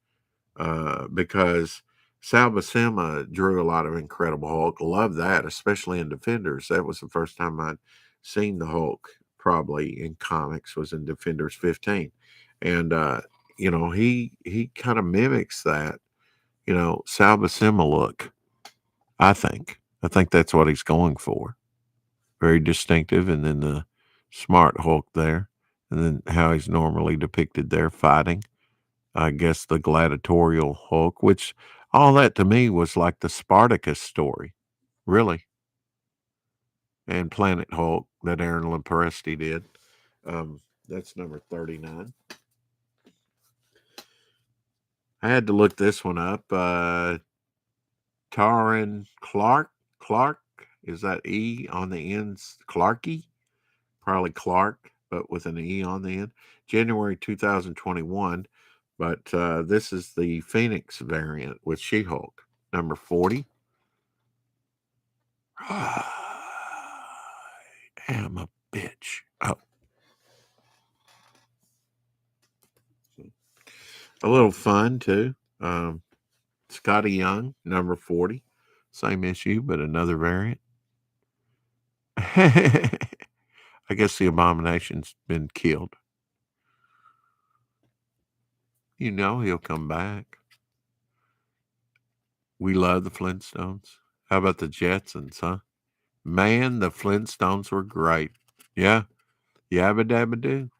because Sal Buscema drew a lot of Incredible Hulk. Love that, especially in Defenders. That was the first time I'd seen the Hulk probably in comics was in Defenders 15. And you know, he kind of mimics that, you know, Sal Buscema look, I think. I think that's what he's going for. Very distinctive, and then the smart Hulk there, and then how he's normally depicted there fighting. I guess the gladiatorial Hulk, which all that to me was like the Spartacus story, really, and Planet Hulk that Aaron Lepresti did. That's number 39. I had to look this one up. Taran Clark, is that E on the ends? Clarky? Probably Clark, but with an E on the end. January 2021. But this is the Phoenix variant with She-Hulk, number 40. I am a bitch. Oh. A little fun, too. Scotty Young, number 40. Same issue, but another variant. I guess the Abomination's been killed. You know he'll come back. We love the Flintstones. How about the Jetsons, huh? Man, the Flintstones were great. Yeah. Yabba dabba doo.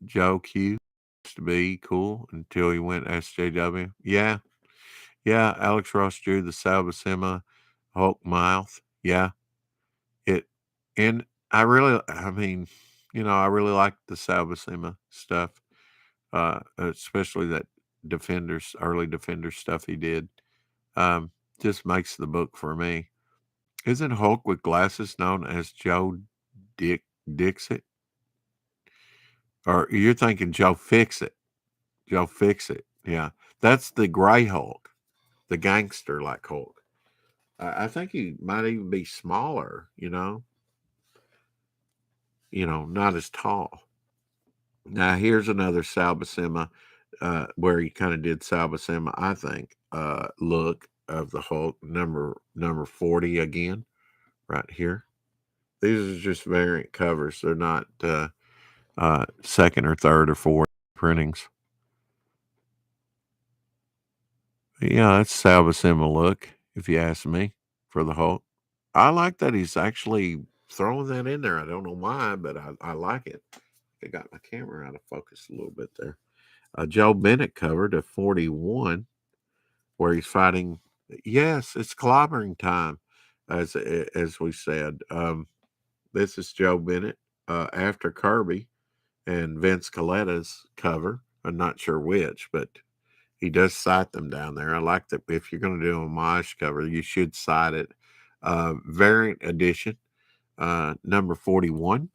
Joe Q used to be cool until he went SJW. Yeah. Yeah. Alex Ross drew the Sal Buscema Hulk mouth. Yeah. And I mean, you know, I really like the Sal Buscema stuff, especially that early Defenders stuff he did. Just makes the book for me. Isn't Hulk with glasses known as Joe Dixit? Or you're thinking Joe Fixit. Joe Fixit. Yeah. That's the gray Hulk, the gangster like Hulk. I think he might even be smaller, you know, not as tall. Now, here's another Sal Buscema, where he kind of did Sal Buscema, I think, look of the Hulk, number 40 again, right here. These are just variant covers. They're not second or third or fourth printings. Yeah, that's Sal Buscema look, if you ask me, for the Hulk. I like that he's actually throwing that in there. I don't know why, but I like it. I got my camera out of focus a little bit there. Joe Bennett cover to 41, where he's fighting. Yes, it's clobbering time, as we said. This is Joe Bennett after Kirby and Vince Coletta's cover. I'm not sure which, but he does cite them down there. I like that. If you're going to do a homage cover, you should cite it. Variant edition, number 41.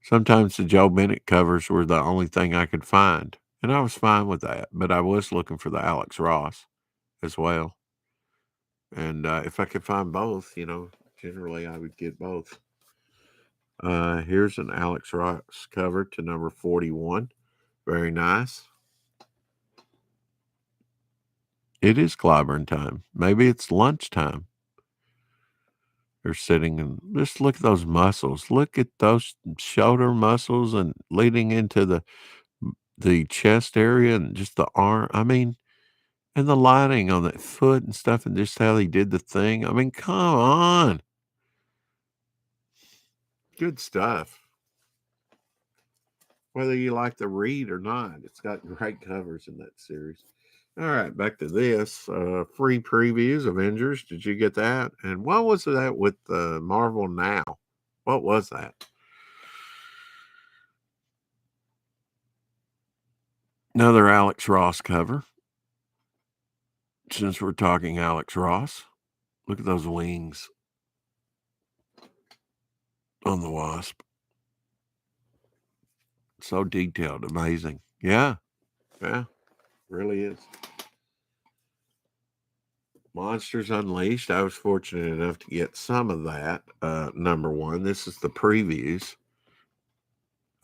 Sometimes the Joe Bennett covers were the only thing I could find, and I was fine with that. But I was looking for the Alex Ross as well. And if I could find both, generally I would get both. Here's an Alex Ross cover to number 41. Very nice. It is clobbering time. Maybe it's lunchtime. They're sitting and just look at those muscles. Look at those shoulder muscles and leading into the chest area and just the arm. I mean, and the lining on that foot and stuff, and just how he did the thing. I mean, come on. Good stuff. whether you like the read or not. It's got great covers in that series. All right, back to this. Free previews, Avengers. Did you get that? And what was that with Marvel Now? What was that? Another Alex Ross cover. Since we're talking Alex Ross, look at those wings on the Wasp. So detailed, amazing. Yeah, really is. Monsters Unleashed. I was fortunate enough to get some of that. Number one, this is the previews.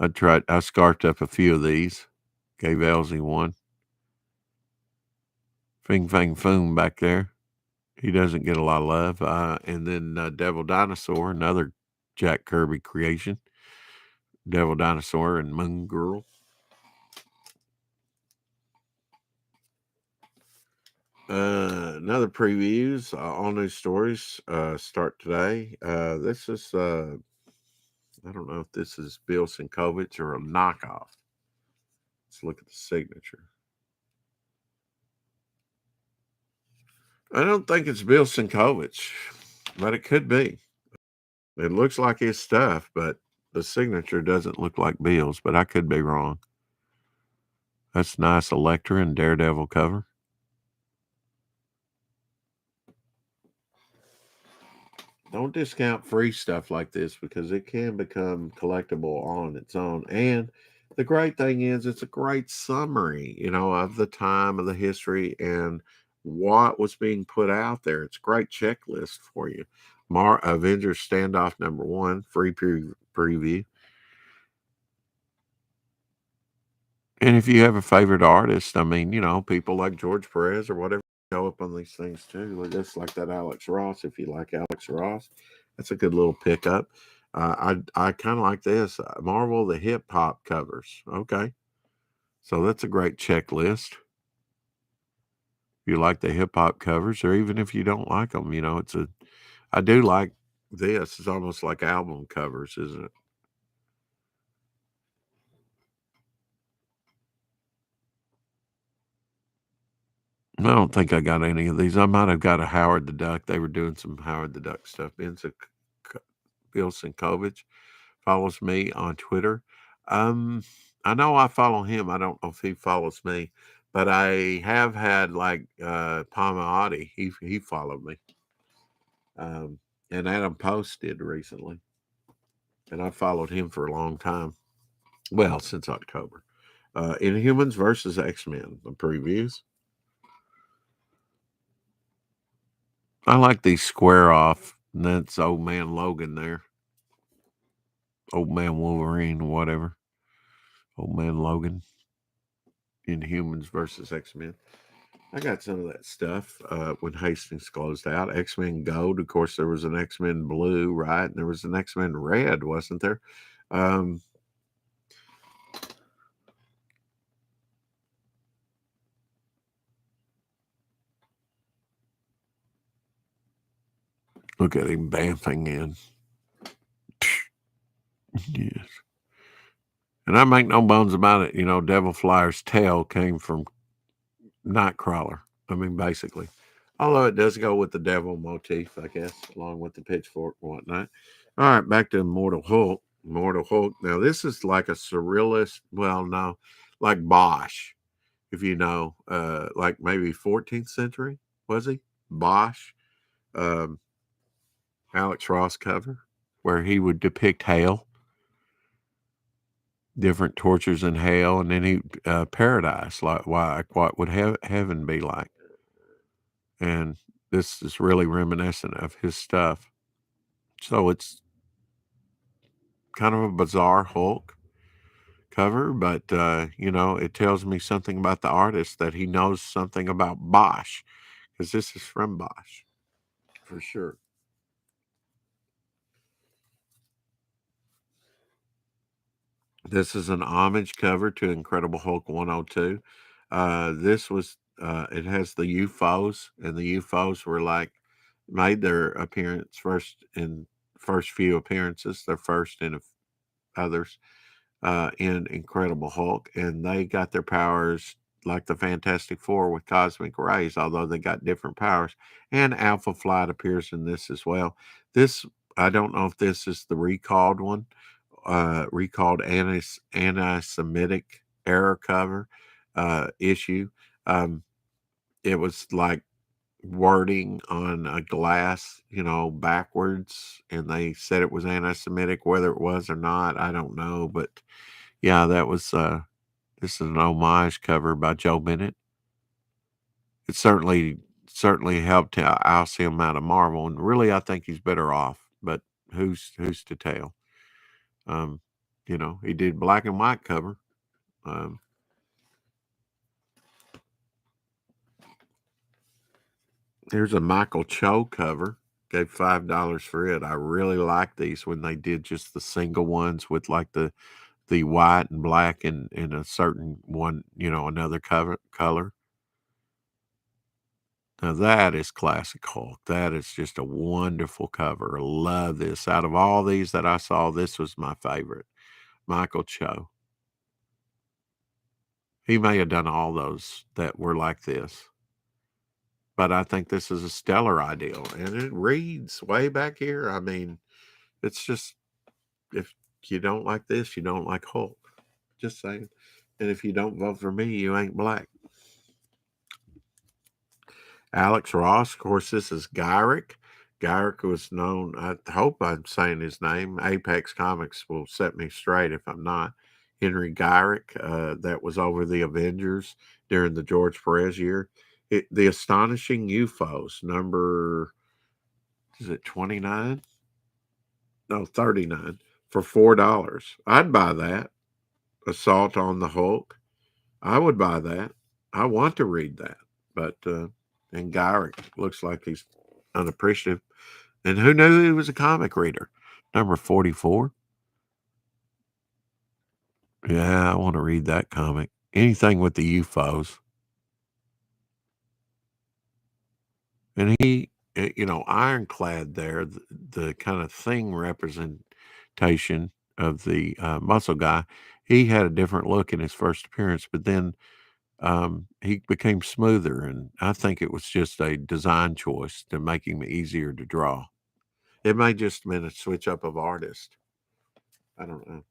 I scarfed up a few of these. Gave Elsie one. Fing Fang Foom back there. He doesn't get a lot of love. And then Devil Dinosaur, another Jack Kirby creation. Devil Dinosaur and Moon Girl. Another previews. All new stories start today. This is, I don't know if this is Bill Sinkovich or a knockoff. Let's look at the signature. I don't think it's Bill Sinkovich, but it could be. It looks like his stuff, but the signature doesn't look like Bill's, but I could be wrong. That's nice Elektra and Daredevil cover. Don't discount free stuff like this because it can become collectible on its own. And the great thing is it's a great summary, of the time, of the history, and what was being put out there. It's a great checklist for you. Avengers Standoff #1, free preview. And if you have a favorite artist, people like George Perez or whatever show up on these things too. Just like that Alex Ross. If you like Alex Ross, that's a good little pickup. I kind of like this Marvel the hip hop covers. Okay, so that's a great checklist. If you like the hip hop covers, or even if you don't like them, I do like this. It's almost like album covers, isn't it? I don't think I got any of these. I might have got a Howard the Duck. They were doing some Howard the Duck stuff. Bill Sinkovich follows me on Twitter. I know I follow him. I don't know if he follows me, but I have had like Palmiotti. He followed me. And Adam Post did recently. And I followed him for a long time. Well, since October. Inhumans versus X-Men, the previews. I like these square off. And that's old man Logan there. Old man Wolverine, whatever. Old man Logan. Inhumans versus X-Men. I got some of that stuff when Hastings closed out. X-Men Gold. Of course, there was an X-Men Blue, right? And there was an X-Men Red, wasn't there? Look at him bamfing in. Yes. And I make no bones about it. Devil Flyer's tail came from Nightcrawler. I mean, basically. Although it does go with the devil motif, I guess, along with the pitchfork and whatnot. All right, back to Immortal Hulk. Immortal Hulk. Now, this is like a surrealist, like Bosch, if you know, like maybe 14th century, was he? Bosch, Alex Ross cover, where he would depict hell, different tortures in hell, and then paradise, like what would heaven be like? And this is really reminiscent of his stuff. So it's kind of a bizarre Hulk cover, but it tells me something about the artist, that he knows something about Bosch, because this is from Bosch for sure. This is an homage cover to Incredible Hulk 102. This was it has the UFOs, and the UFOs were like made their appearance first few appearances, their first in others. in Incredible Hulk, and they got their powers like the Fantastic Four with cosmic rays, although they got different powers. And Alpha Flight appears in this as well. This, I don't know if this is the recalled one, recalled anti-Semitic error cover issue. It was like wording on a glass, backwards, and they said it was anti-Semitic. Whether it was or not, I don't know, but yeah, that was this is an homage cover by Joe Bennett. It certainly helped to oust him out of Marvel, and really, I think he's better off. But who's to tell? Um, he did black and white cover. Um, Here's a Michael Cho cover. Gave $5 for it. I really like these when they did just the single ones with like the white and black and a certain one, another color. Now that is classic Hulk. That is just a wonderful cover. I love this. Out of all these that I saw, this was my favorite. Michael Cho. He may have done all those that were like this, but I think this is a stellar ideal, and it reads way back here. I mean, it's just, if you don't like this, you don't like Hulk. Just saying. And if you don't vote for me, you ain't black. Alex Ross, of course, this is Gyrick. Gyrick was known, I hope I'm saying his name. Apex Comics will set me straight if I'm not. Henry Gyrick, that was over the Avengers during the George Perez year. The Astonishing UFOs, number, is it 29? No, 39 for $4. I'd buy that. Assault on the Hulk. I would buy that. I want to read that. But, and Gyrick looks like he's unappreciative. And who knew he was a comic reader? Number 44. Yeah, I want to read that comic. Anything with the UFOs. And he, ironclad there, the kind of thing representation of the muscle guy, he had a different look in his first appearance, but then he became smoother. And I think it was just a design choice to make him easier to draw. It may just have been a switch up of artist. I don't know.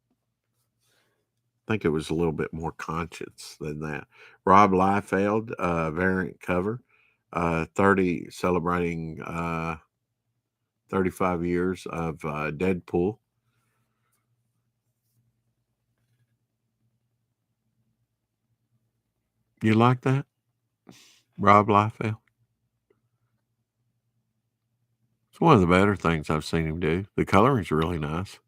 I think it was a little bit more conscious than that. Rob Liefeld, variant cover, 30 celebrating 35 years of Deadpool. You like that, Rob Liefeld? It's one of the better things I've seen him do. The coloring's really nice.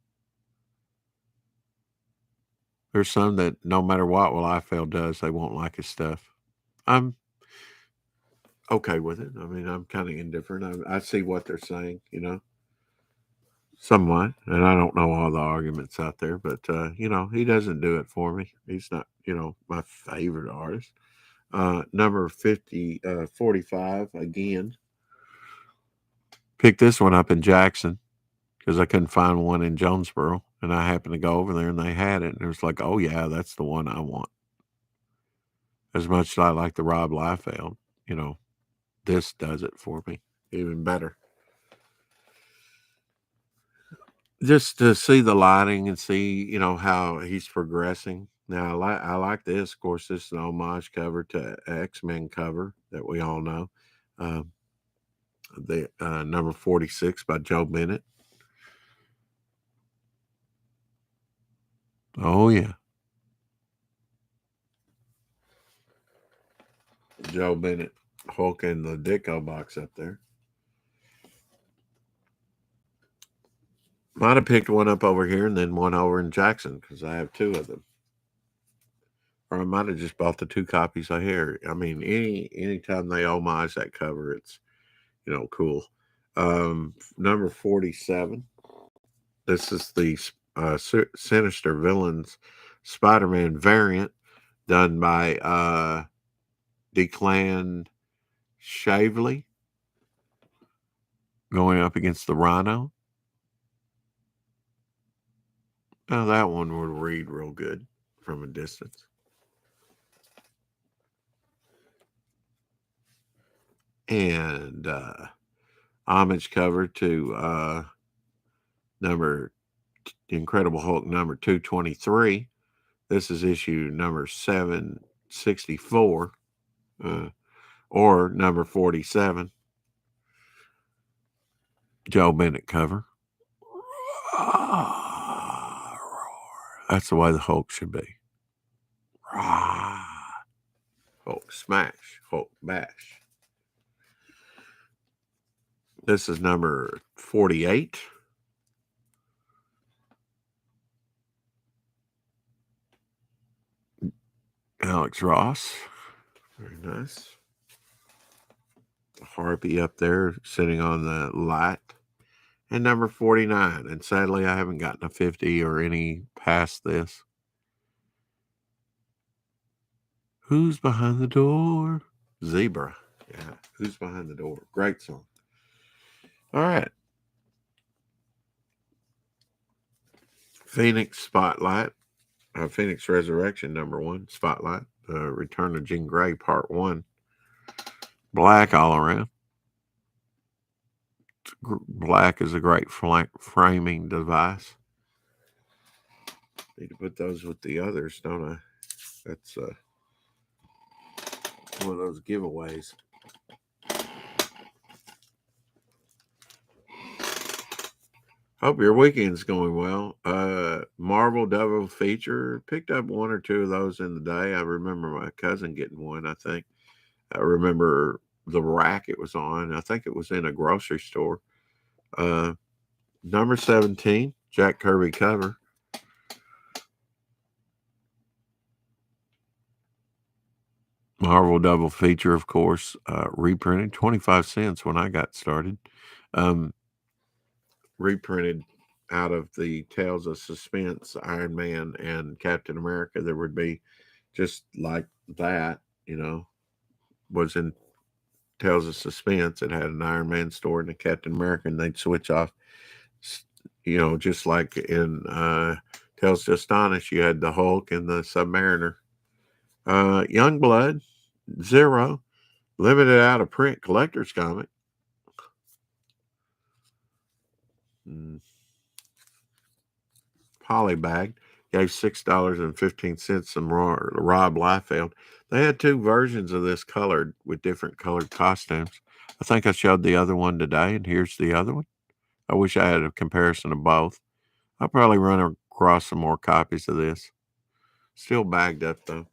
There's some that no matter what Liefeld does, they won't like his stuff. I'm okay with it. I mean, I'm kind of indifferent. I see what they're saying, somewhat, and I don't know all the arguments out there, but he doesn't do it for me. He's not, my favorite artist. Number 45 again. Picked this one up in Jackson because I couldn't find one in Jonesboro, and I happened to go over there and they had it, and it was like, oh yeah, that's the one I want. As much as I like the Rob Liefeld, this does it for me even better. Just to see the lighting and see, how he's progressing. Now, I like this. Of course, this is an homage cover to X-Men cover that we all know. The number 46 by Joe Bennett. Oh yeah, Joe Bennett, Hulk in the Ditko box up there. Might have picked one up over here and then one over in Jackson because I have two of them. Or I might have just bought the two copies I hear. I mean, anytime they homage that cover, it's cool. Number 47. This is the Sinister Villains Spider-Man variant done by Declan Shavely going up against the Rhino. Now that one will read real good from a distance. And homage cover to Incredible Hulk number 223. This is issue number 764 or number 47. Joe Bennett cover. That's the way the Hulk should be. Hulk smash, Hulk bash. This is number 48. Alex Ross. Very nice. The Harpy up there sitting on the light. And number 49. And sadly, I haven't gotten a 50 or any past this. Who's behind the door? Zebra. Yeah. Who's behind the door? Great song. All right. Phoenix Spotlight. Phoenix Resurrection number 1. Spotlight. Return of Jean Grey part 1. Black all around. Black is a great framing device. Need to put those with the others, don't I? That's one of those giveaways. Hope your weekend's going well. Marvel Double Feature. Picked up 1 or 2 of those in the day. I remember my cousin getting one, I think. I remember the rack it was on. I think it was in a grocery store. Number 17, Jack Kirby cover. Marvel Double Feature, of course, reprinted 25 cents when I got started. Reprinted out of the Tales of Suspense, Iron Man and Captain America. There would be just like that, was in Tales of Suspense. It had an Iron Man story and a Captain America, and they'd switch off, just like in Tales to Astonish, you had the Hulk and the Submariner. Youngblood, Zero, limited out of print collector's comic. Polybagged. Gave $6.15 from Rob Liefeld. They had 2 versions of this colored with different colored costumes. I think I showed the other one today, and here's the other one. I wish I had a comparison of both. I'll probably run across some more copies of this. Still bagged up, though.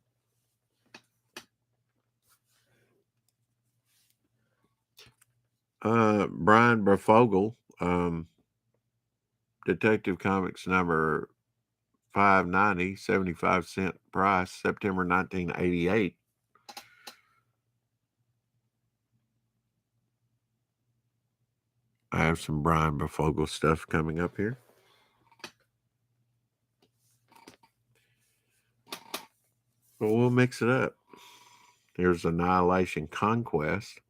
Brian Brefogel, Detective Comics number 590, 75-cent price, September 1988. I have some Brian Brefogel stuff coming up here. But we'll mix it up. Here's Annihilation Conquest.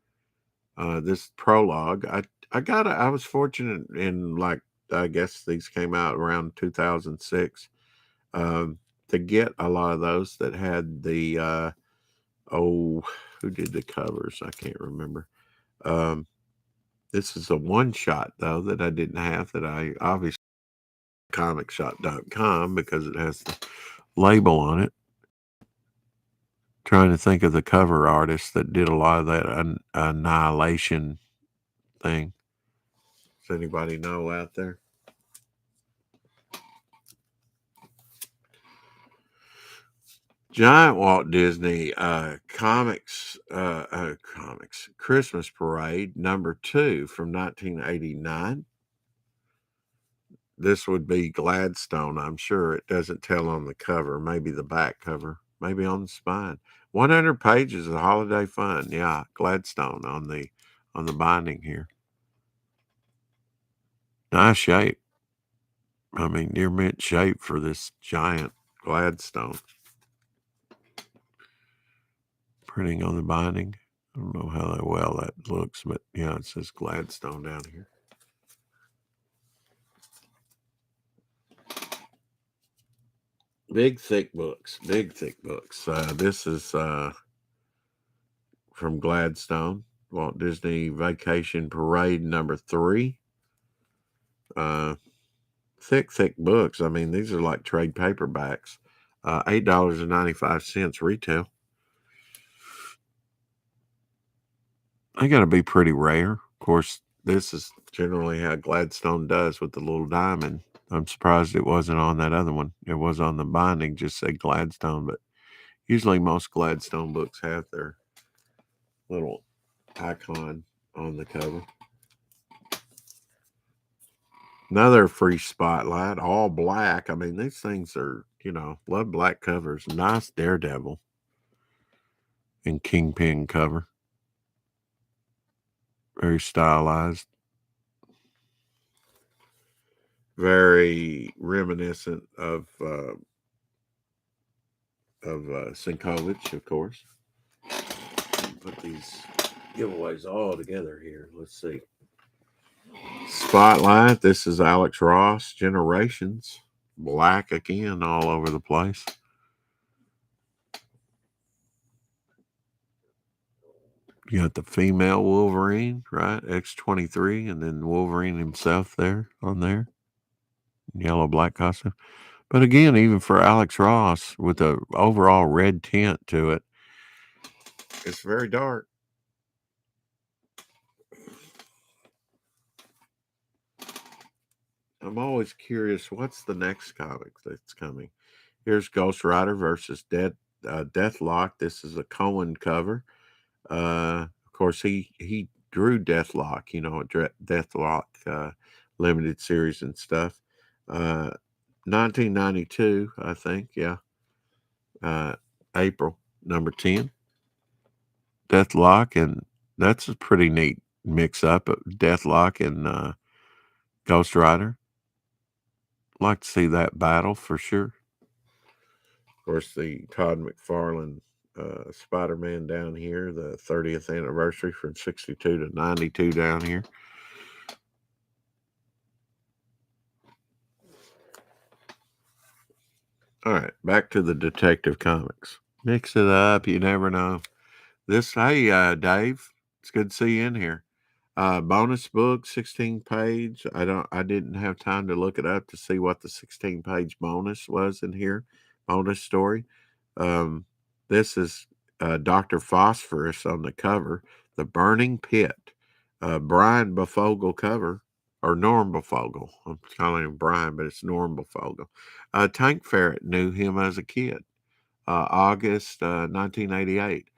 This prologue. I was fortunate in, I guess these came out around 2006, to get a lot of those that had the, who did the covers? I can't remember. This is a one-shot, though, that I didn't have, that I obviously comicshop.com because it has the label on it. Trying to think of the cover artist that did a lot of that Annihilation thing. Does anybody know out there? Giant Walt Disney Comics Christmas Parade number 2 from 1989. This would be Gladstone, I'm sure. It doesn't tell on the cover. Maybe the back cover. Maybe on the spine. 100 pages of holiday fun. Yeah, Gladstone on the binding here. Nice shape. I mean, near mint shape for this giant Gladstone. Printing on the binding. I don't know how well that looks, but yeah, it says Gladstone down here. Big thick books. Big thick books. This is from Gladstone, Walt Disney Vacation Parade #3. Thick books. I mean, these are like trade paperbacks. $8.95 retail. They got to be pretty rare. Of course, this is generally how Gladstone does with the little diamond. I'm surprised it wasn't on that other one. It was on the binding, just said Gladstone, but usually most Gladstone books have their little icon on the cover. Another free spotlight, all black. I mean, these things are, love black covers. Nice Daredevil and Kingpin cover. Very stylized. Very reminiscent of Sinkovich, of course. Put these giveaways all together here. Let's see. Spotlight. This is Alex Ross, Generations. Black again, all over the place. You got the female Wolverine, right? X-23, and then Wolverine himself there on there. Yellow black costume. But again, even for Alex Ross, with the overall red tint to it, it's very dark. I'm always curious, what's the next comic that's coming? Here's Ghost Rider versus Deathlock. This is a Cohen cover. Of course, he drew Deathlock, Deathlock limited series and stuff. 1992, I think, yeah. April, #10. Deathlock, and that's a pretty neat mix-up of Deathlock and Ghost Rider. Like to see that battle for sure. Of course, the Todd McFarlane Spider-Man down here, the 30th anniversary from 62 to 92 down here. All right, back to the Detective Comics. Mix it up, you never know. Hey, Dave, it's good to see you in here. Bonus book, 16 page. I didn't have time to look it up to see what the 16 page bonus was in here. Bonus story. This is Dr. Phosphorus on the cover. The Burning Pit. Brian Bufogle cover, or Norm Bufogle. I'm calling him Brian, but it's Norm Bufogle. Tank Ferret knew him as a kid. August 1988.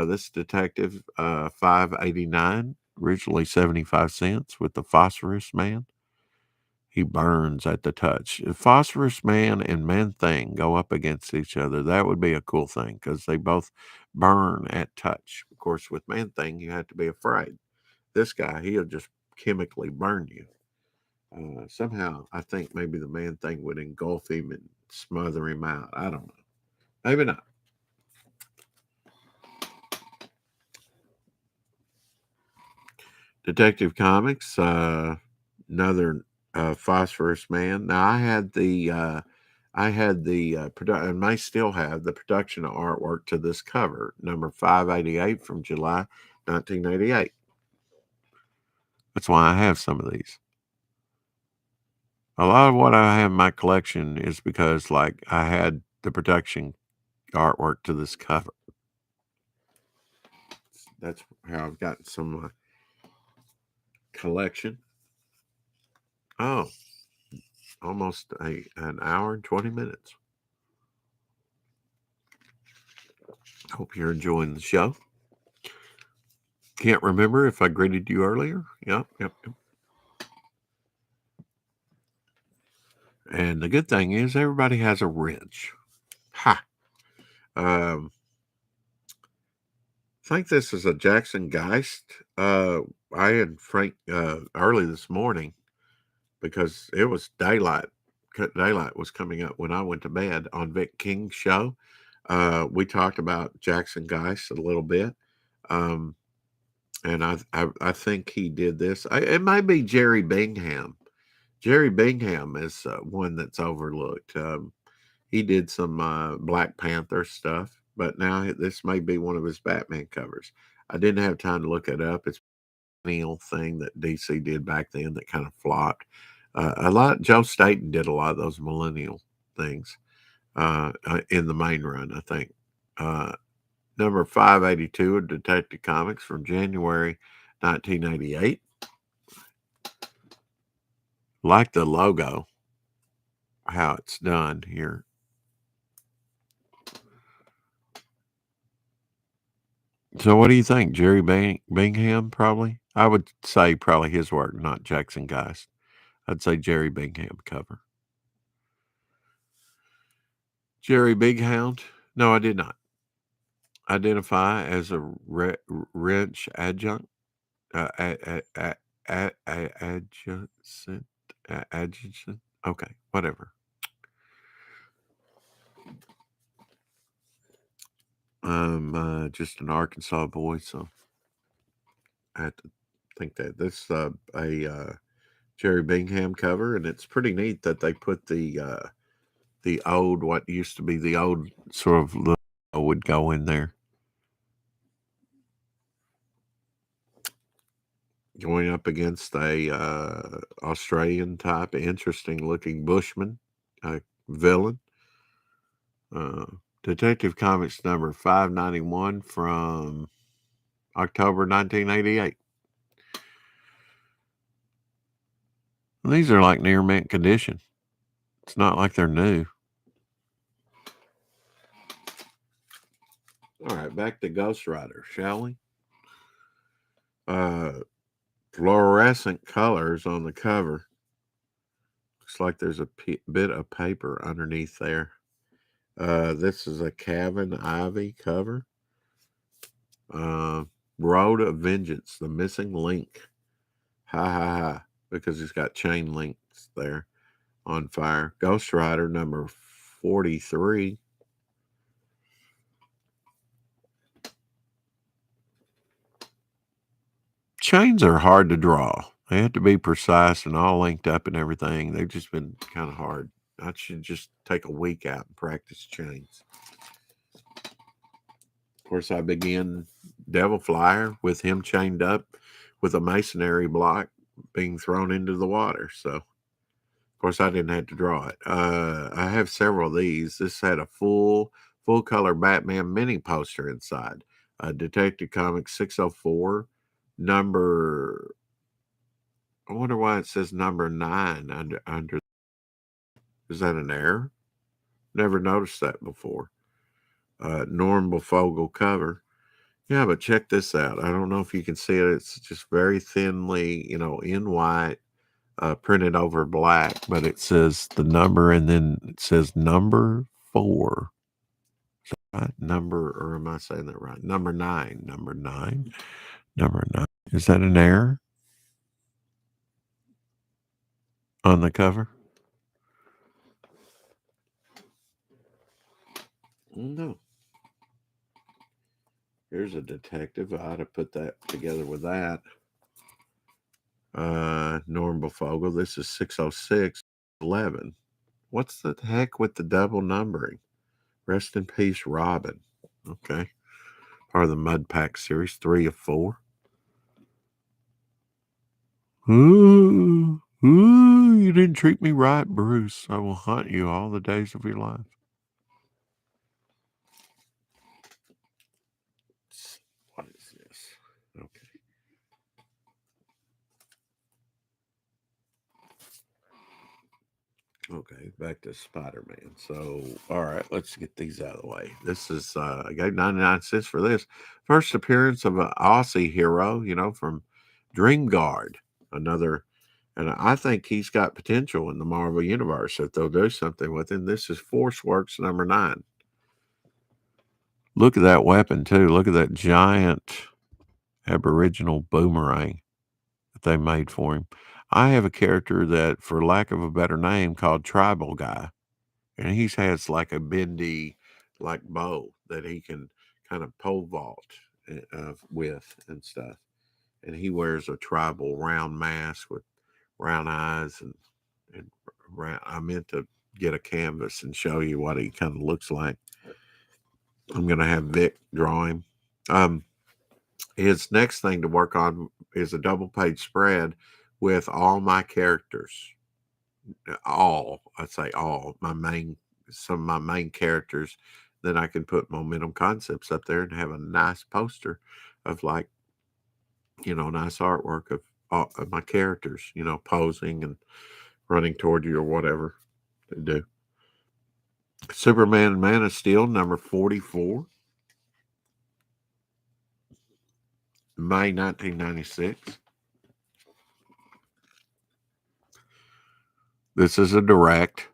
This detective, $5.89, originally 75 cents, with the Phosphorus Man. He burns at the touch. If Phosphorus Man and Man Thing go up against each other, that would be a cool thing because they both burn at touch. Of course, with Man Thing, you have to be afraid. This guy, he'll just chemically burn you. Somehow, I think maybe the Man Thing would engulf him and smother him out. I don't know. Maybe not. Detective Comics, another Phosphorus Man. Now I had the production, and may still have the production artwork to this cover, number 588 from July 1988. That's why I have some of these. A lot of what I have in my collection is because, like, I had the production artwork to this cover. That's how I've gotten some of my collection. Oh, almost an hour and 20 minutes. Hope you're enjoying the show. Can't remember if I greeted you earlier. Yep. And the good thing is everybody has a wrench. Ha! I think this is a Jackson Geist. I had Frank early this morning because it was daylight. Daylight was coming up when I went to bed on Vic King's show. We talked about Jackson Geist a little bit. And I think he did this. It might be Jerry Bingham. Jerry Bingham is one that's overlooked. He did some Black Panther stuff, but now this may be one of his Batman covers. I didn't have time to look it up. It's a millennial thing that DC did back then that kind of flopped. A lot. Joe Staten did a lot of those millennial things in the main run, I think. Number 582 of Detective Comics from January 1988. Like the logo, how it's done here. So what do you think? Jerry Bingham, probably? I would say probably his work, not Jackson Geist. I'd say Jerry Bingham cover. Jerry Bighound? No, I did not. Identify as a wrench adjunct. Adjacent. Adjacent. Okay, whatever. I'm just an Arkansas boy, so I had to think that this is a Jerry Bingham cover, and it's pretty neat that they put the old, what used to be the old sort of logo would go in there. Going up against a Australian type, interesting looking Bushman villain. Detective Comics number 591 from October 1988. These are like near mint condition. It's not like they're new. All right, back to Ghost Rider, shall we? Fluorescent colors on the cover. Looks like there's a bit of paper underneath there. This is a Kevin Ivey cover. Road of Vengeance, the missing link. Ha ha ha. Because he's got chain links there on fire. Ghost Rider number 43. Chains are hard to draw. They have to be precise and all linked up and everything. They've just been kind of hard. I should just take a week out and practice chains. Of course, I begin Devil Flyer with him chained up with a masonry block being thrown into the water. So, of course, I didn't have to draw it. I have several of these. This had a full color Batman mini poster inside. Detective Comics 604, number. I wonder why it says number 9 under. Is that an error? Never noticed that before. Norm Befogel cover. Yeah, but check this out. I don't know if you can see it. It's just very thinly, in white, printed over black, but it says the number and then it says number 4. Is that right? Number, or am I saying that right? Number 9. Number 9. Number 9. Is that an error on the cover? No. Here's a detective. I ought to put that together with that. Norm Befogel. This is 60611. What's the heck with the double numbering? Rest in peace, Robin. Okay. Part of the Mud Pack series, 3 of 4. Ooh, you didn't treat me right, Bruce. I will haunt you all the days of your life. What is this? Okay. Okay, back to Spider-Man. So, all right, let's get these out of the way. This is, I gave 99 cents for this. First appearance of an Aussie hero, from Dream Guard. Another, and I think he's got potential in the Marvel Universe if they'll do something with him. This is Force Works number 9. Look at that weapon, too. Look at that giant Aboriginal boomerang that they made for him. I have a character that, for lack of a better name, called Tribal Guy. And he has like a bendy, like bow that he can kind of pole vault with and stuff. And he wears a tribal round mask with round eyes and round. I meant to get a canvas and show you what he kind of looks like. I'm going to have Vic draw him. His next thing to work on is a double page spread with all my characters. I say all some of my main characters. Then I can put Momentum Concepts up there and have a nice poster of, like, nice artwork of my characters, posing and running toward you or whatever they do. Superman and Man of Steel, number 44. May 1996. This is a direct.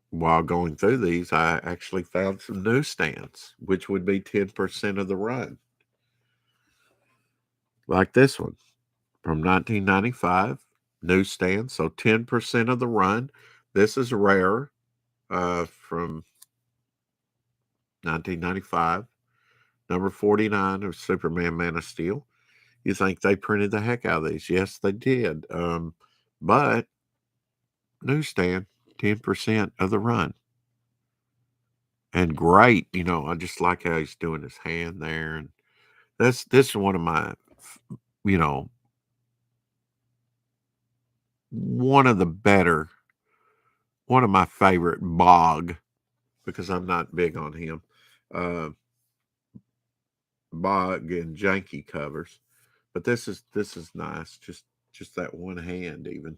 While going through these, I actually found some newsstands, which would be 10% of the run. Like this one from 1995, newsstand. So 10% of the run. This is rare from 1995. Number 49 of Superman Man of Steel. You think they printed the heck out of these? Yes, they did. But newsstand, 10% of the run. And great, I just like how he's doing his hand there. And this is one of my, one of my favorite Bog, because I'm not big on him. Bog and Janky covers. But this is nice. Just that one hand even.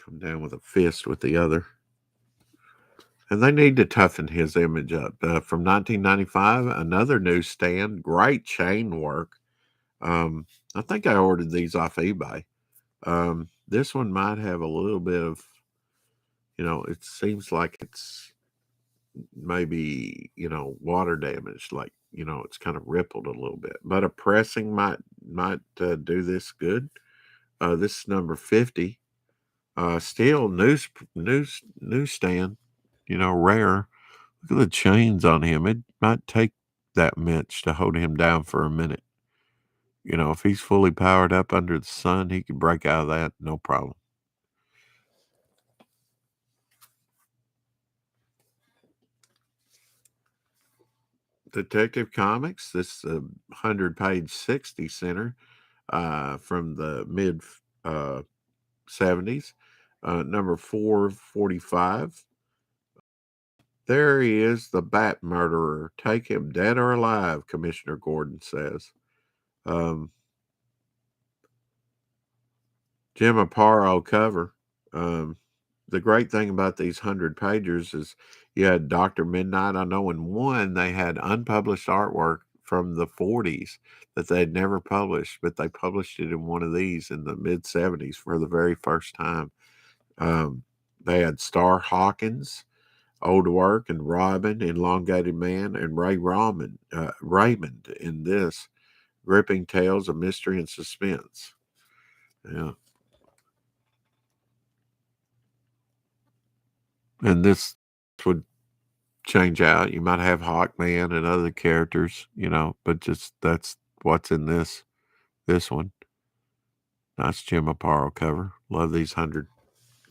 Come down with a fist with the other. And they need to toughen his image up. From 1995, another newsstand. Great chain work. I think I ordered these off eBay. This one might have a little bit of, it seems like it's maybe, water damage. Like, it's kind of rippled a little bit. But a pressing might do this good. This is number 50. Still newsstand, rare. Look at the chains on him. It might take that much to hold him down for a minute. If he's fully powered up under the sun, he could break out of that, no problem. Detective Comics, this 100-page 60 center from the mid 70s, number 445. There he is, the Bat Murderer. Take him dead or alive, Commissioner Gordon says. Jim Aparo cover. The great thing about these 100 pagers is you had Dr. Midnight. I know in one they had unpublished artwork from the 40s that they had never published, but they published it in one of these in the mid 70s for the very first time. They had Star Hawkins, Old Work, and Robin, Elongated Man, and Raymond in this. Gripping tales of mystery and suspense. Yeah. And this would change out. You might have Hawkman and other characters, but just that's what's in this one. Nice Jim Aparo cover. Love these 100.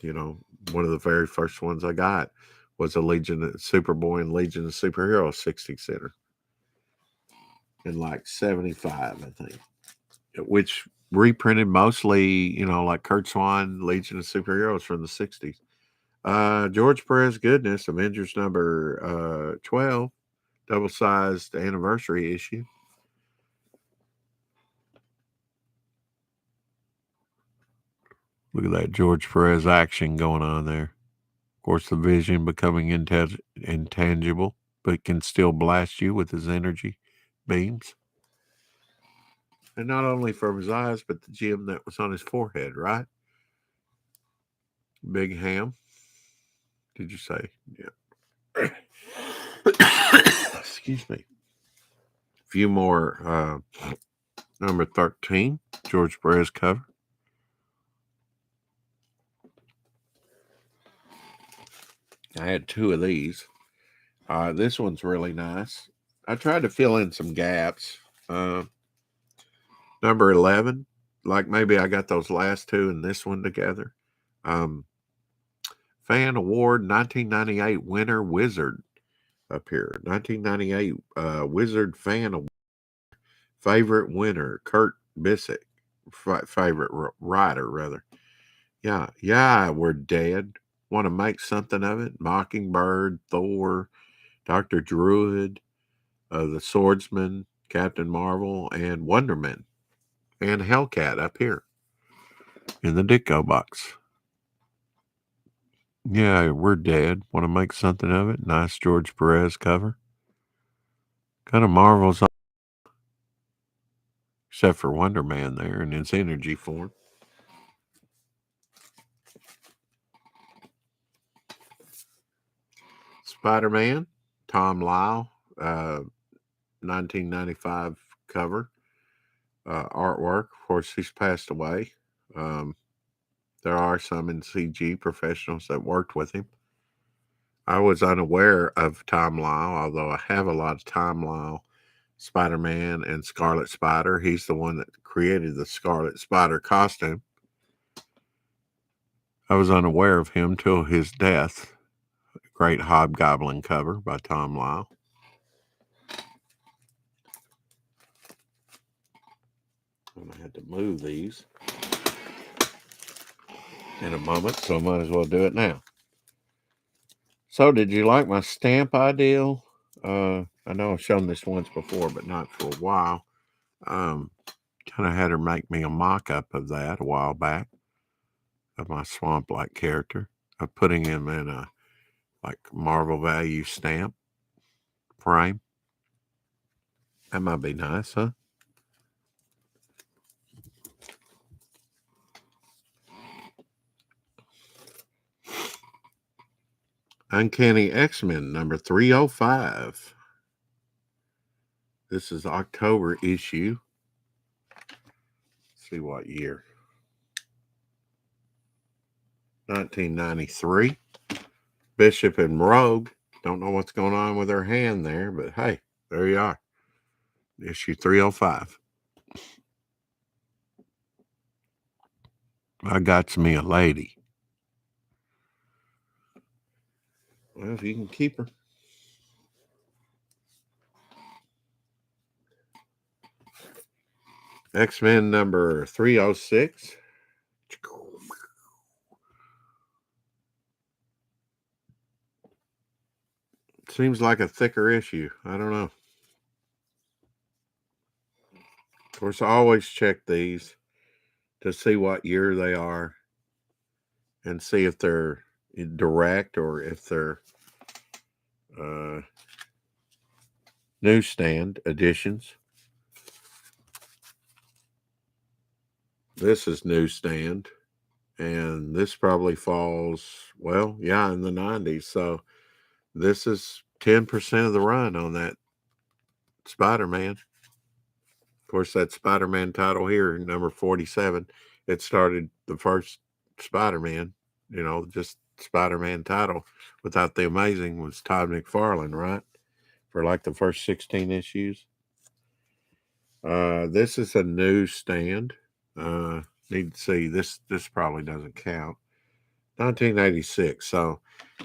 One of the very first ones I got was a Superboy and Legion of Superheroes 60 center. In like 75, I think. Which reprinted mostly, like Kurt Swan, Legion of Superheroes from the 60s. George Perez Goodness, Avengers number 12, double-sized anniversary issue. Look at that George Perez action going on there. Of course, the Vision becoming intangible, but can still blast you with his energy beams. And not only from his eyes, but the gem that was on his forehead, right? Big Ham. Did you say? Yeah. Excuse me. A few more. Number 13, George Perez cover. I had two of these. This one's really nice. I tried to fill in some gaps. Number 11, like maybe I got those last two and this one together. Fan Award 1998 winner Wizard up here. 1998 Wizard Fan Award. Favorite winner Kurt Busiek. Favorite writer, rather. Yeah, we're dead. Want to make something of it? Mockingbird, Thor, Dr. Druid, the Swordsman, Captain Marvel, and Wonder Man. And Hellcat up here in the Ditko box. Yeah, we're dead. Want to make something of it? Nice George Perez cover. Kind of Marvel's, except for Wonder Man there in its energy form. Spider-Man, Tom Lyle, 1995 cover. Artwork. Of course, he's passed away. There are some in CG professionals that worked with him. I was unaware of Tom Lyle, although I have a lot of Tom Lyle Spider-Man and Scarlet Spider. He's the one that created the Scarlet Spider costume. I was unaware of him till his death. Great Hobgoblin cover by Tom Lyle. I'm going to have to move these in a moment, so I might as well do it now. So, did you like my stamp ideal? I know I've shown this once before, but not for a while. Kind of had her make me a mock-up of that a while back, of my swamp-like character, of putting him in a like Marvel value stamp frame. That might be nice, huh? Uncanny X-Men number 305. This is October issue. Let's see what year. 1993. Bishop and Rogue. Don't know what's going on with her hand there, but hey, there you are. Issue 305. I got me a lady. Well, if you can keep her. X-Men number 306. Seems like a thicker issue. I don't know. Of course, I always check these to see what year they are and see if they're direct or if they're newsstand editions. This is newsstand, and this probably falls, well, yeah, in the 90s. So this is 10% of the run on that Spider-Man. Of course, that Spider-Man title here, number 47, it started the first Spider-Man, just Spider-Man title without the amazing was Todd McFarlane, right? For like the first 16 issues. This is a newsstand. Need to see, this probably doesn't count. 1986. So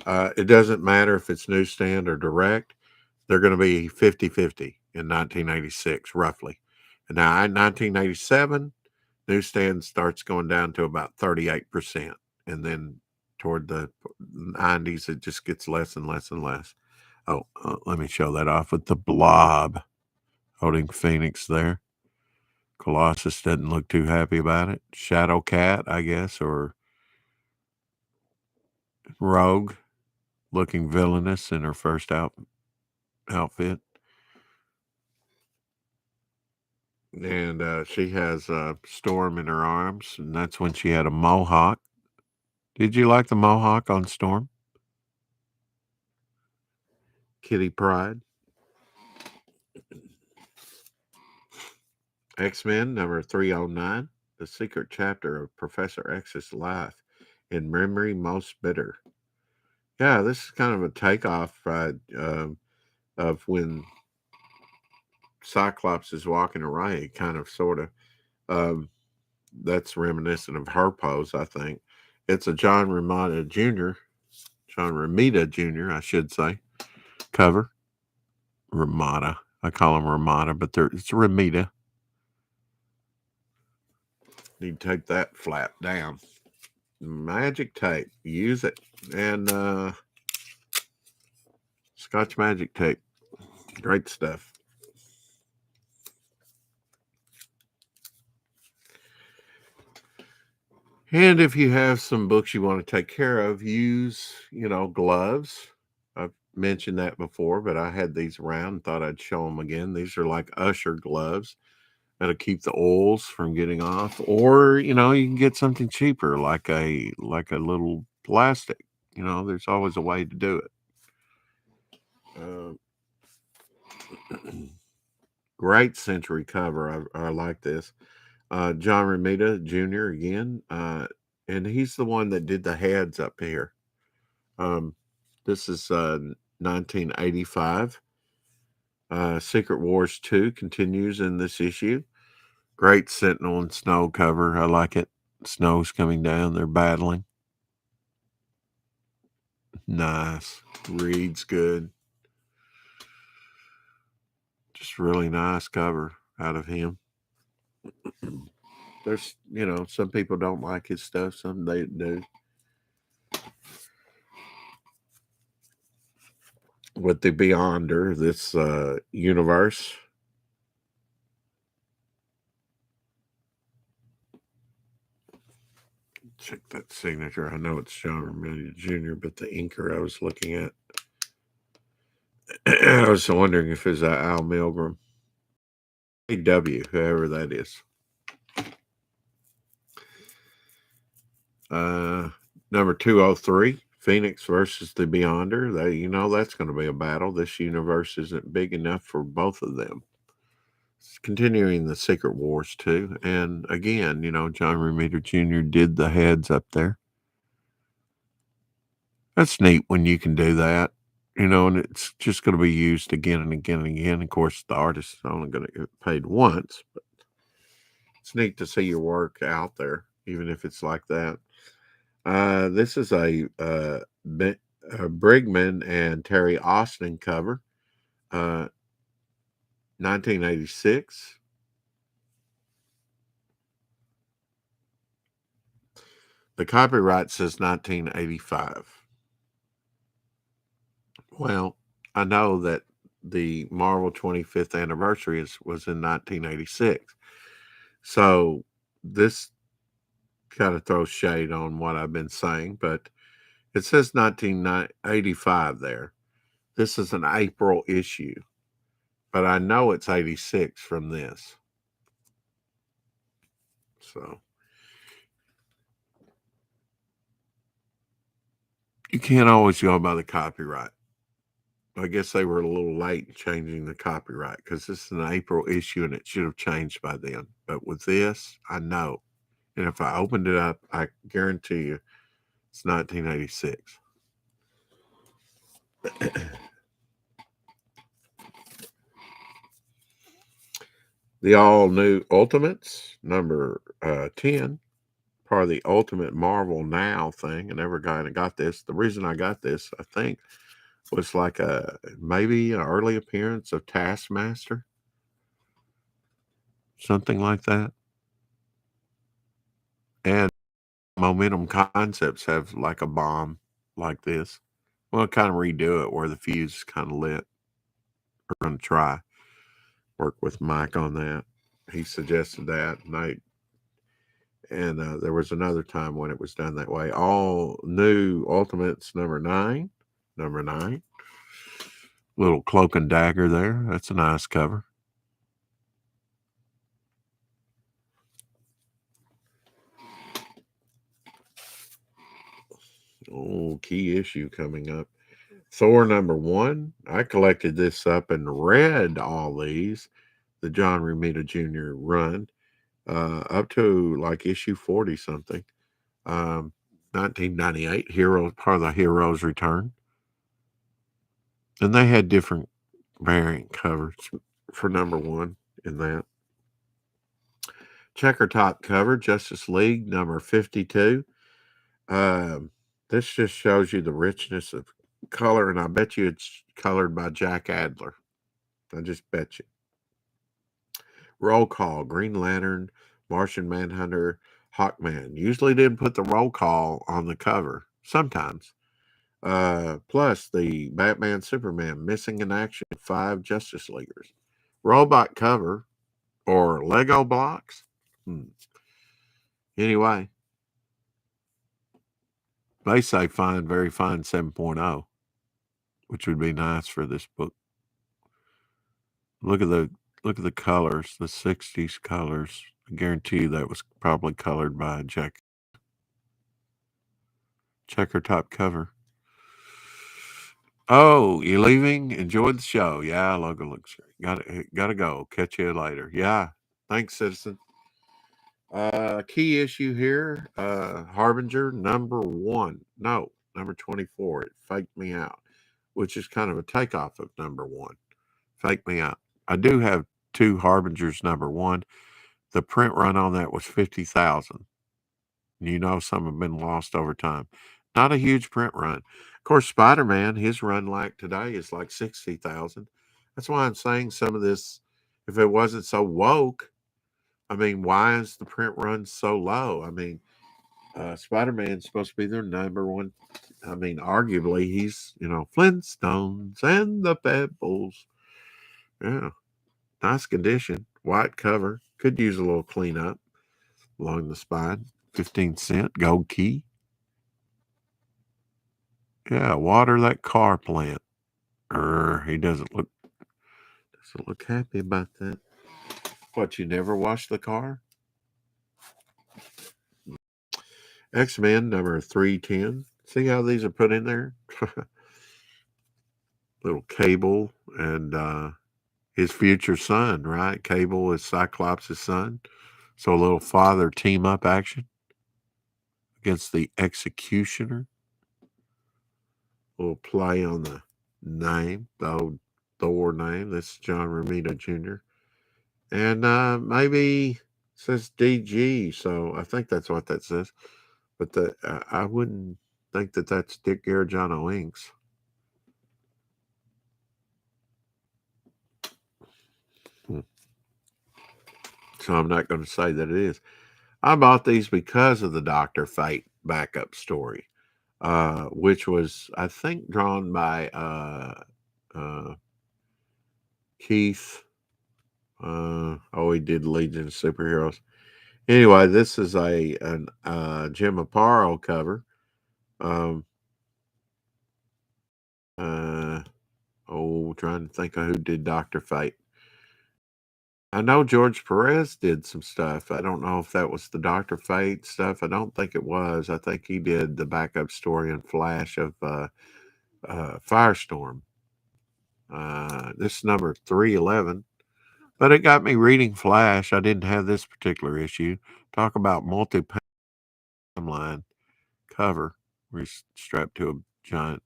it doesn't matter if it's newsstand or direct. They're going to be 50-50 in 1986, roughly. And now in 1987, newsstand starts going down to about 38%. And then toward the 90s, it just gets less and less and less. Oh, let me show that off with the Blob holding Phoenix there. Colossus doesn't look too happy about it. Shadow Cat, I guess, or Rogue, looking villainous in her first outfit. And she has Storm in her arms, and that's when she had a mohawk. Did you like the mohawk on Storm? Kitty Pryde. X-Men number 309, The Secret Chapter of Professor X's Life in Memory Most Bitter. Yeah, this is kind of a takeoff of when Cyclops is walking away, kind of, sort of. That's reminiscent of her pose, I think. It's a John Romita Jr., I should say, cover. Romita. I call him Romita, but it's Romita. Need to take that flap down. Magic tape. Use it. And Scotch magic tape. Great stuff. And if you have some books you want to take care of, use, gloves. I've mentioned that before, but I had these around and thought I'd show them again. These are like Usher gloves that'll keep the oils from getting off. Or, you can get something cheaper, like a little plastic. There's always a way to do it. Great Century cover. I like this. John Romita Jr. again. And he's the one that did the heads up here. This is 1985. Secret Wars 2 continues in this issue. Great Sentinel and Snow cover. I like it. Snow's coming down. They're battling. Nice. Reads good. Just really nice cover out of him. There's, some people don't like his stuff. Some they do. With the Beyonder, this universe. Check that signature. I know it's John Romita Jr., but the inker I was looking at, I was wondering if it's Al Milgram. AW, whoever that is. Number 203, Phoenix versus the Beyonder. That's going to be a battle. This universe isn't big enough for both of them. It's continuing the Secret Wars too. And again, John Romita Jr. did the heads up there. That's neat when you can do that, and it's just going to be used again and again and again. Of course, the artist is only going to get paid once, but it's neat to see your work out there, even if it's like that. This is a Brigman and Terry Austin cover, 1986. The copyright says 1985. Well, I know that the Marvel 25th anniversary was in 1986. So this kind of throws shade on what I've been saying, but it says 1985 there. This is an April issue, but I know it's 86 from this. So you can't always go by the copyright. I guess they were a little late changing the copyright because this is an April issue and it should have changed by then. But with this, I know. And if I opened it up, I guarantee you it's 1986. The all-new Ultimates, number 10, part of the Ultimate Marvel Now thing. I never got this. The reason I got this, I think, was like maybe an early appearance of Taskmaster. Something like that. And Momentum Concepts have like a bomb like this. We'll kind of redo it where the fuse is kind of lit. We're going to try. Work with Mike on that. He suggested that. And there was another time when it was done that way. All new Ultimates number 9. Number 9. Little cloak and dagger there. That's a nice cover. Oh, key issue coming up. Thor number 1. I collected this up and read all these. The John Romita Jr. run. Up to like issue 40 something. 1998. Part of the Heroes Return. And they had different variant covers for number 1 in that. Checker top cover, Justice League number 52. This just shows you the richness of color, and I bet you it's colored by Jack Adler. I just bet you. Roll call: Green Lantern, Martian Manhunter, Hawkman. Usually didn't put the roll call on the cover. Sometimes. Plus the Batman Superman missing in action, 5 Justice Leaguers. Robot cover or Lego blocks. Anyway, they say fine, very fine 7.0, which would be nice for this book. Look at the colors, the 60s colors. I guarantee you that was probably colored by Jack. Checker top cover. Oh, you leaving? Enjoyed the show. Yeah, logo looks great. Gotta go. Catch you later. Yeah. Thanks, citizen. Key issue here, Harbinger number 1. No, number 24. It faked me out, which is kind of a takeoff of number 1. Fake me out. I do have 2 Harbingers number 1. The print run on that was 50,000. You know, some have been lost over time. Not a huge print run. Of course, Spider-Man, his run like today is like 60,000. That's why I'm saying some of this, if it wasn't so woke, I mean, why is the print run so low? I mean, Spider-Man's supposed to be their number 1. I mean, arguably, he's, Flintstones and the Pebbles. Yeah, nice condition. White cover. Could use a little cleanup along the spine. 15-cent gold key. Yeah, water that car plant. He doesn't look happy about that. What, you never washed the car? X-Men number 310. See how these are put in there? Little Cable and his future son, right? Cable is Cyclops' son. So a little father team up action against the Executioner. A little play on the name, the old Thor name. This is John Romita Jr. And maybe says DG, so I think that's what that says. But I wouldn't think that that's Dick Garagano inks. So I'm not going to say that it is. I bought these because of the Dr. Fate backup story, which was, I think, drawn by Keith. He did Legion of Superheroes. Anyway, this is a Jim Aparo cover. Trying to think of who did Dr. Fate. I know George Perez did some stuff. I don't know if that was the Dr. Fate stuff. I don't think it was. I think he did the backup story and Flash of Firestorm. This is number 311. But it got me reading Flash. I didn't have this particular issue. Talk about multi-timeline cover. We're strapped to a giant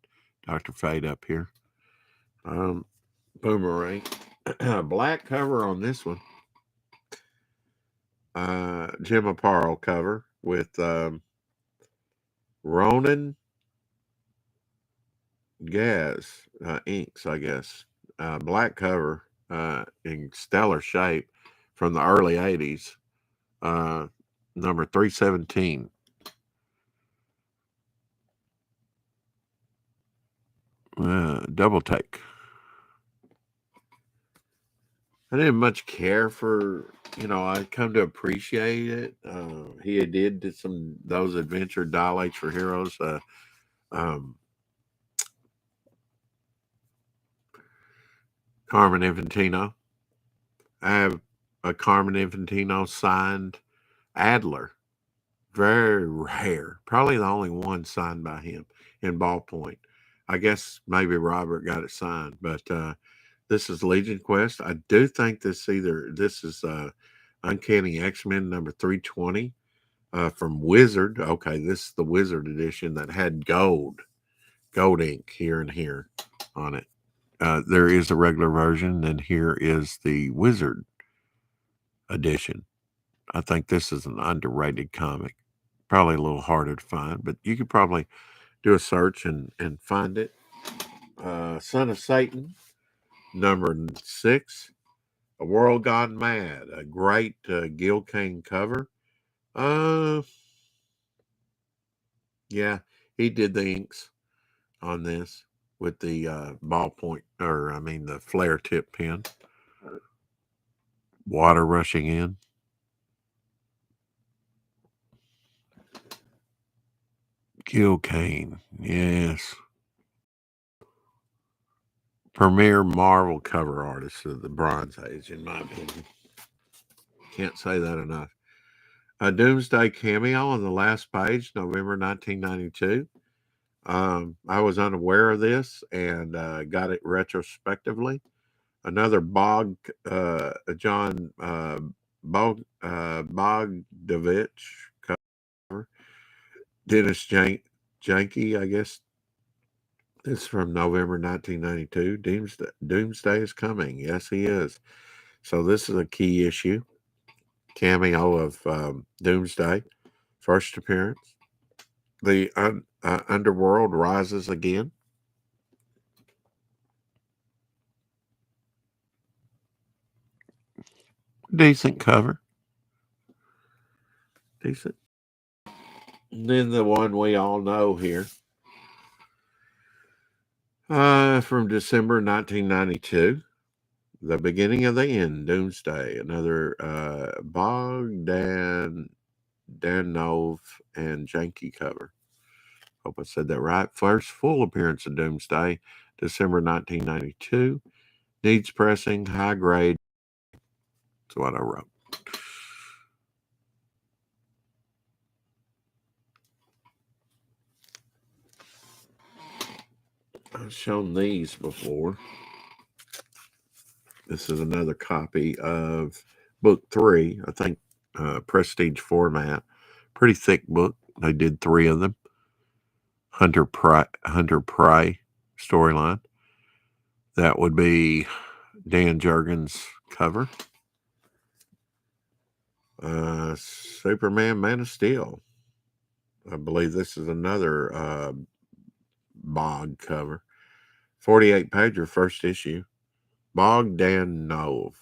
Dr. Fate up here. Boomerang. Black cover on this one. Jim Aparo cover with Ronan Gaz inks, I guess. Black cover in stellar shape from the early 80s. Number 317. Double take. I didn't much care for, I come to appreciate it. He did those adventure dilates for heroes. Carmen Infantino. I have a Carmen Infantino signed Adler. Very rare. Probably the only one signed by him in ballpoint. I guess maybe Robert got it signed, but this is Legion Quest. I do think this is Uncanny X-Men number 320 from Wizard. Okay, this is the Wizard edition that had gold ink here and here on it. There is a regular version, and here is the Wizard edition. I think this is an underrated comic. Probably a little harder to find, but you could probably do a search and find it. Son of Satan, number 6. A World Gone Mad, a great Gil Kane cover. Yeah, he did the inks on this with the ballpoint, or I mean the flare tip pen. Water rushing in. Gil Kane, yes. Premier Marvel cover artist of the Bronze Age, in my opinion. Can't say that enough. A Doomsday cameo on the last page, November 1992. I was unaware of this and got it retrospectively. Another John Bogdanovich cover. Dennis Janke, I guess. This is from November 1992. Doomsday is coming. Yes, he is. So this is a key issue. Cameo of Doomsday. First appearance. The underworld rises again. Decent cover. Decent. And then the one we all know here. From December 1992. The Beginning of the End, Doomsday. Another Bogdanov and Janke cover. Hope I said that right. First full appearance of Doomsday, December 1992. Needs pressing, high grade. That's what I wrote. I've shown these before. This is another copy of book 3, I think, prestige format. Pretty thick book. They did 3 of them. Hunter Prey storyline. That would be Dan Jurgens' cover. Superman Man of Steel. I believe this is another Bog cover. 48 pager, first issue. Bogdanov.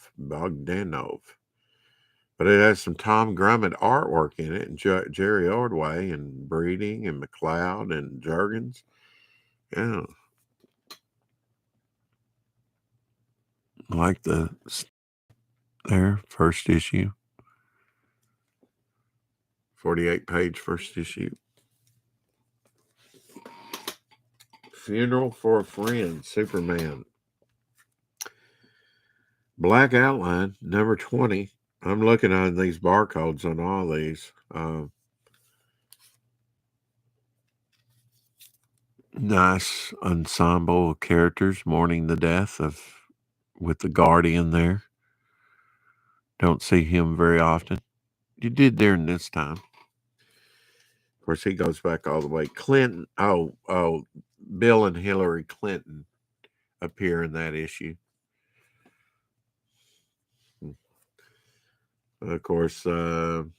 But it has some Tom Grummett artwork in it, and Jerry Ordway, and Breeding, and McLeod, and Jurgens. Yeah. Like the there, first issue. 48 page first issue. Funeral for a Friend, Superman. Black outline, number 20. I'm looking on these barcodes on all these. Nice ensemble of characters mourning the death with the Guardian there. Don't see him very often. You did during this time. Of course, he goes back all the way. Clinton, Bill and Hillary Clinton appear in that issue. Of course, June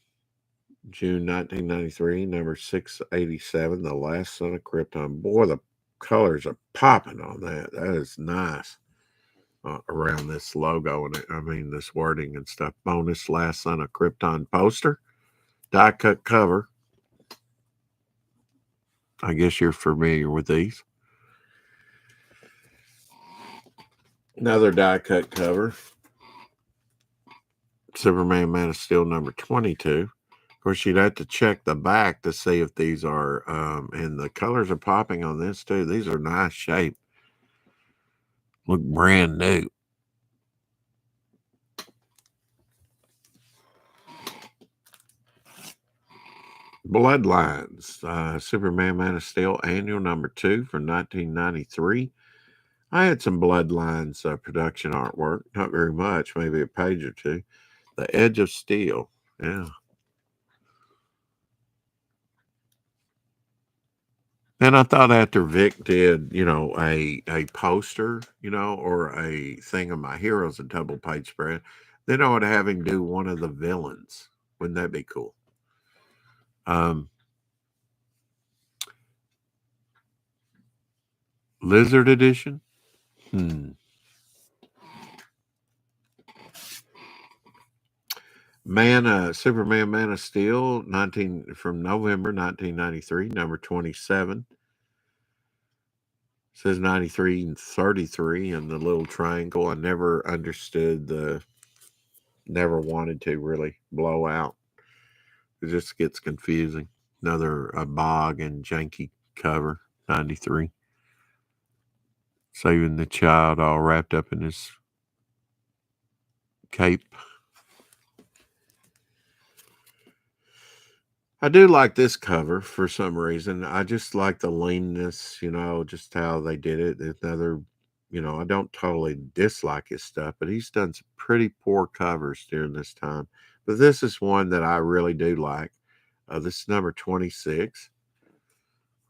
1993, number 687, The Last Son of Krypton. Boy, the colors are popping on that. That is nice. Around this logo and this wording and stuff. Bonus Last Son of Krypton poster. Die cut cover. I guess you're familiar with these. Another die cut cover. Superman Man of Steel number 22. Of course, you'd have to check the back to see if these are, and the colors are popping on this too. These are nice shape. Look brand new. Bloodlines, Superman Man of Steel annual number 2 from 1993. I had some Bloodlines production artwork. Not very much, maybe a page or two. The Edge of Steel. Yeah. And I thought after Vic did, a poster, or a thing of my heroes, a double page spread, then I would have him do one of the villains. Wouldn't that be cool? Lizard edition. Superman Man of Steel, from November 1993, number 27. Says 93 and 33 in the little triangle. I never understood never wanted to really blow out. It just gets confusing. Another bog and janky cover, 93. Saving the child all wrapped up in his cape. I do like this cover for some reason. I just like the leanness, just how they did it. Another, I don't totally dislike his stuff, but he's done some pretty poor covers during this time. But this is one that I really do like. This is number 26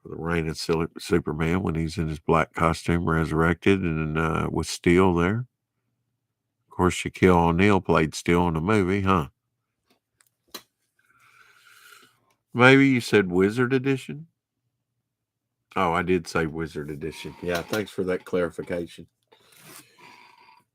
for the Reign of Superman when he's in his black costume, resurrected, and with Steel there. Of course, Shaquille O'Neal played Steel in the movie, huh? Maybe you said Wizard Edition? Oh, I did say Wizard Edition. Yeah, thanks for that clarification.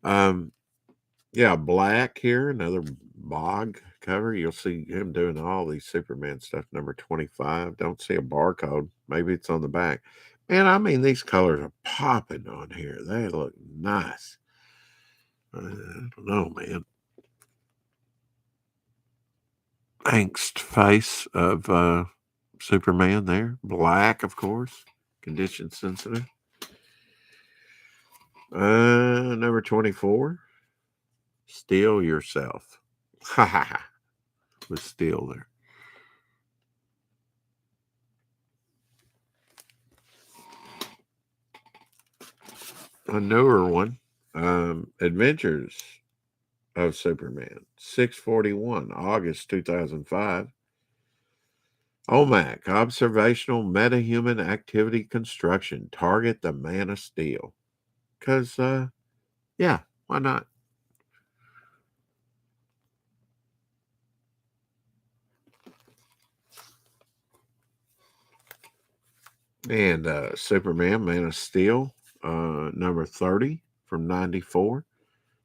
Yeah, black here, another bog cover. You'll see him doing all these Superman stuff. Number 25. Don't see a barcode. Maybe it's on the back. Man, I mean, these colors are popping on here. They look nice. I don't know, man. Angst face of Superman there. Black, of course. Condition sensitive. Number 24. Steal yourself. Ha ha ha. With Steel there. A newer one. Adventures of Superman. 641, August 2005. OMAC, Observational Metahuman Activity Construction. Target the Man of Steel. Because, yeah, why not? And Superman, Man of Steel, number 30 from 94.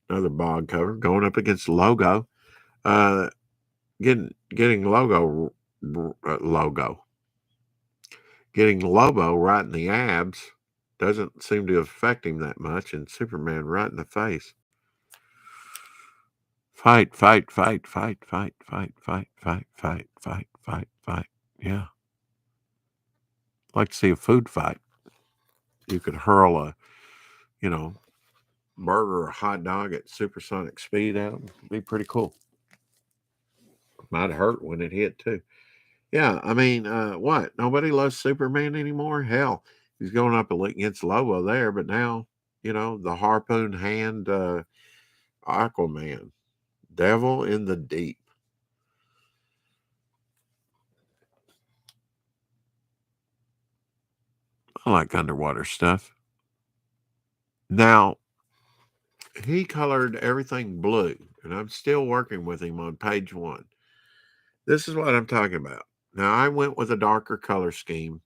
Another bog cover going up against Logo. Getting Logo. Getting Lobo right in the abs doesn't seem to affect him that much, and Superman right in the face. Fight, fight, fight, fight, fight, fight, fight, fight, fight, fight, fight, fight. Yeah. Like to see a food fight. You could hurl a, burger or hot dog at supersonic speed at them. It'd be pretty cool. Might hurt when it hit too. Yeah, I mean, what? Nobody loves Superman anymore? Hell, he's going up against Lobo there, but now, the harpoon hand Aquaman. Devil in the Deep. I like underwater stuff. Now, he colored everything blue, and I'm still working with him on page 1. This is what I'm talking about. Now, I went with a darker color scheme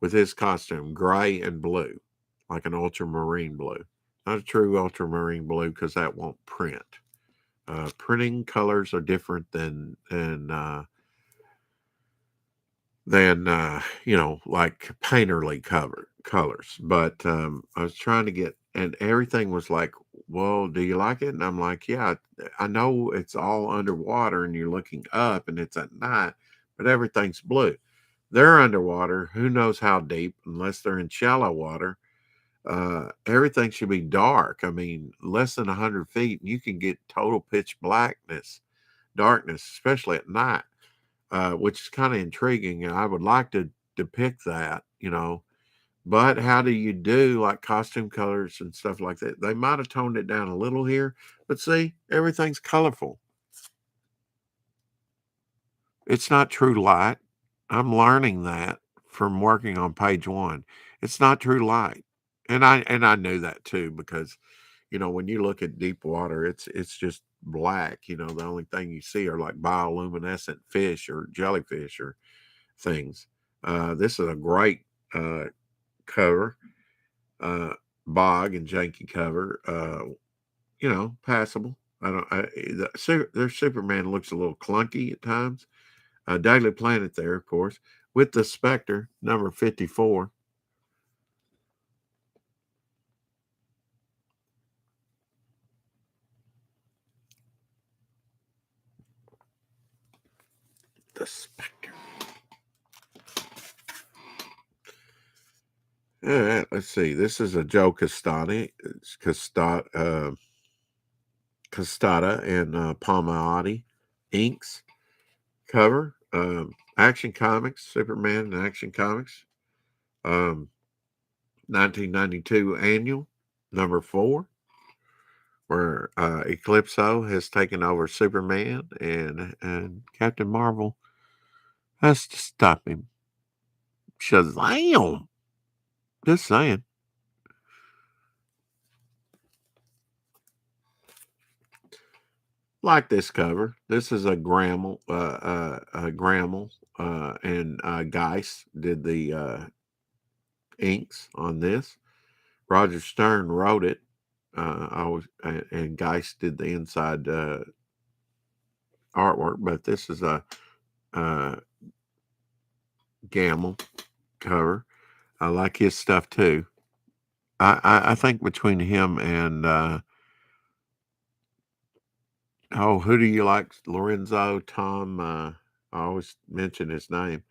with his costume, gray and blue, like an ultramarine blue. Not a true ultramarine blue because that won't print. Printing colors are different than like painterly colors. But I was trying to get, and everything was like, well, do you like it? And I'm like, yeah, I know it's all underwater and you're looking up and it's at night, but everything's blue. They're underwater. Who knows how deep, unless they're in shallow water. Everything should be dark. I mean, less than 100 feet, and you can get total pitch darkness, especially at night, which is kind of intriguing. And I would like to depict that, but how do you do like costume colors and stuff like that? They might have toned it down a little here, but see, everything's colorful. It's not true light. I'm learning that from working on page 1. It's not true light. And I knew that too, because when you look at deep water, it's just black. The only thing you see are like bioluminescent fish or jellyfish or things. This is a great cover. bog and janky cover. Passable. Their Superman looks a little clunky at times. Daily Planet there, of course, with the Spectre, number 54. The Spectre. All right, let's see. This is a Joe Costani. It's Costada and Palmiotti inks cover. Action Comics, Superman and Action Comics. 1992 annual, number 4, where Eclipso has taken over Superman and Captain Marvel has to stop him. Shazam! Just saying. Like this cover. This is a Grammel, and Geist did the inks on this. Roger Stern wrote it. And Geist did the inside artwork, but this is a Gamble cover. I like his stuff too. I think between him and who do you like? Lorenzo, Tom. I always mention his name.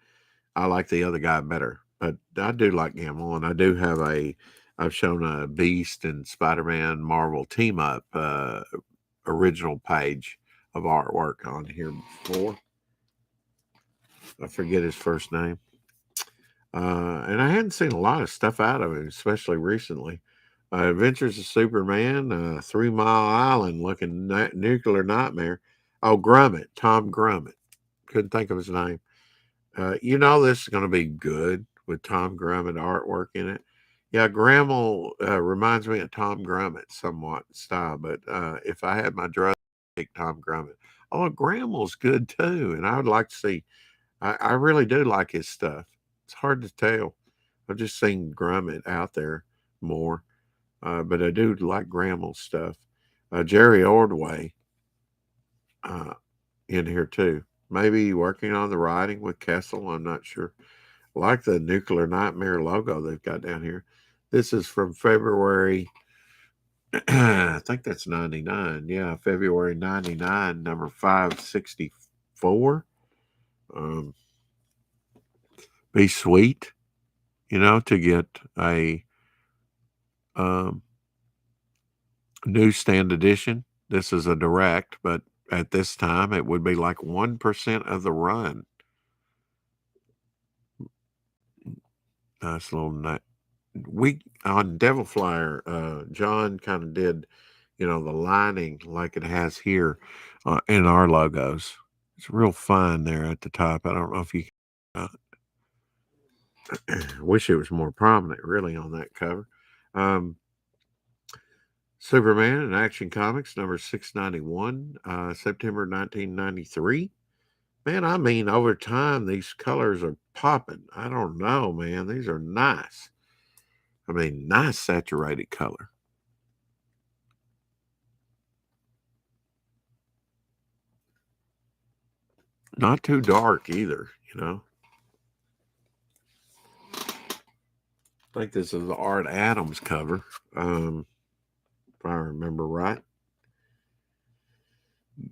I like the other guy better, but I do like Gamble, and I do have I've shown a Beast and Spider-Man Marvel team up original page of artwork on here before. I forget his first name. And I hadn't seen a lot of stuff out of him, especially recently. Adventures of Superman, 3 Mile Island looking nuclear nightmare. Oh, Grummett, Tom Grummett. Couldn't think of his name. This is going to be good with Tom Grummett artwork in it. Yeah, Grammel reminds me of Tom Grummett somewhat in style, but if I had my drug, I'd take Tom Grummett. Oh, Grammel's good too, and I would like to see. I really do like his stuff. It's hard to tell. I've just seen Grummett out there more, but I do like Grammel's stuff. Jerry Ordway in here too. Maybe working on the writing with Kessel. I'm not sure. Like the Nuclear Nightmare logo they've got down here. This is from February. I think that's 99. Yeah, February 99, number 564. Be sweet, to get a newsstand edition. This is a direct, but at this time it would be like 1% of the run. Nice little nut. We on Devil Flyer, John kind of did, the lining like it has here in our logos. It's real fine there at the top. I don't know if you wish it was more prominent, really, on that cover. Superman in Action Comics, number 691, September 1993. Man, I mean, over time, these colors are popping. I don't know, man. These are nice. I mean, nice saturated color. Not too dark either, I think this is the Art Adams cover, if I remember right.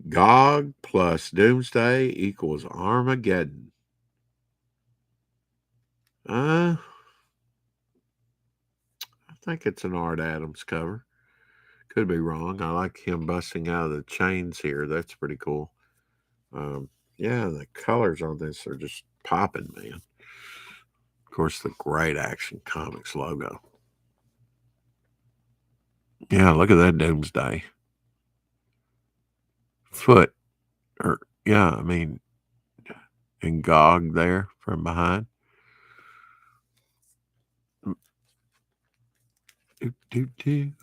Gog plus Doomsday equals Armageddon. I think it's an Art Adams cover. Could be wrong. I like him busting out of the chains here. That's pretty cool. Yeah, the colors on this are just popping, man. Of course, the great Action Comics logo. Yeah, look at that Doomsday. Foot. I mean, and Gog there from behind.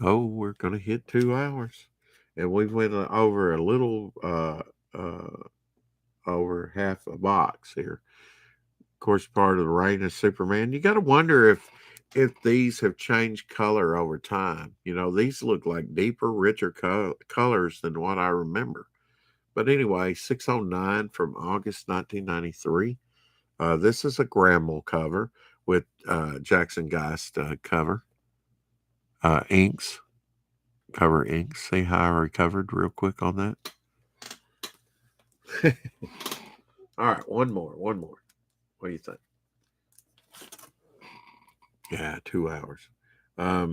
Oh, we're going to hit 2 hours. And we went over a little, over half a box here. Of course, part of the reign of Superman. You got to wonder if if these have changed color over time. These look like deeper, richer colors than what I remember. But anyway, 609 from August 1993. This is a Grammel cover with Jackson Geist cover. Inks. Cover inks. See how I recovered real quick on that? All right, one more. What do you think? Yeah, 2 hours. I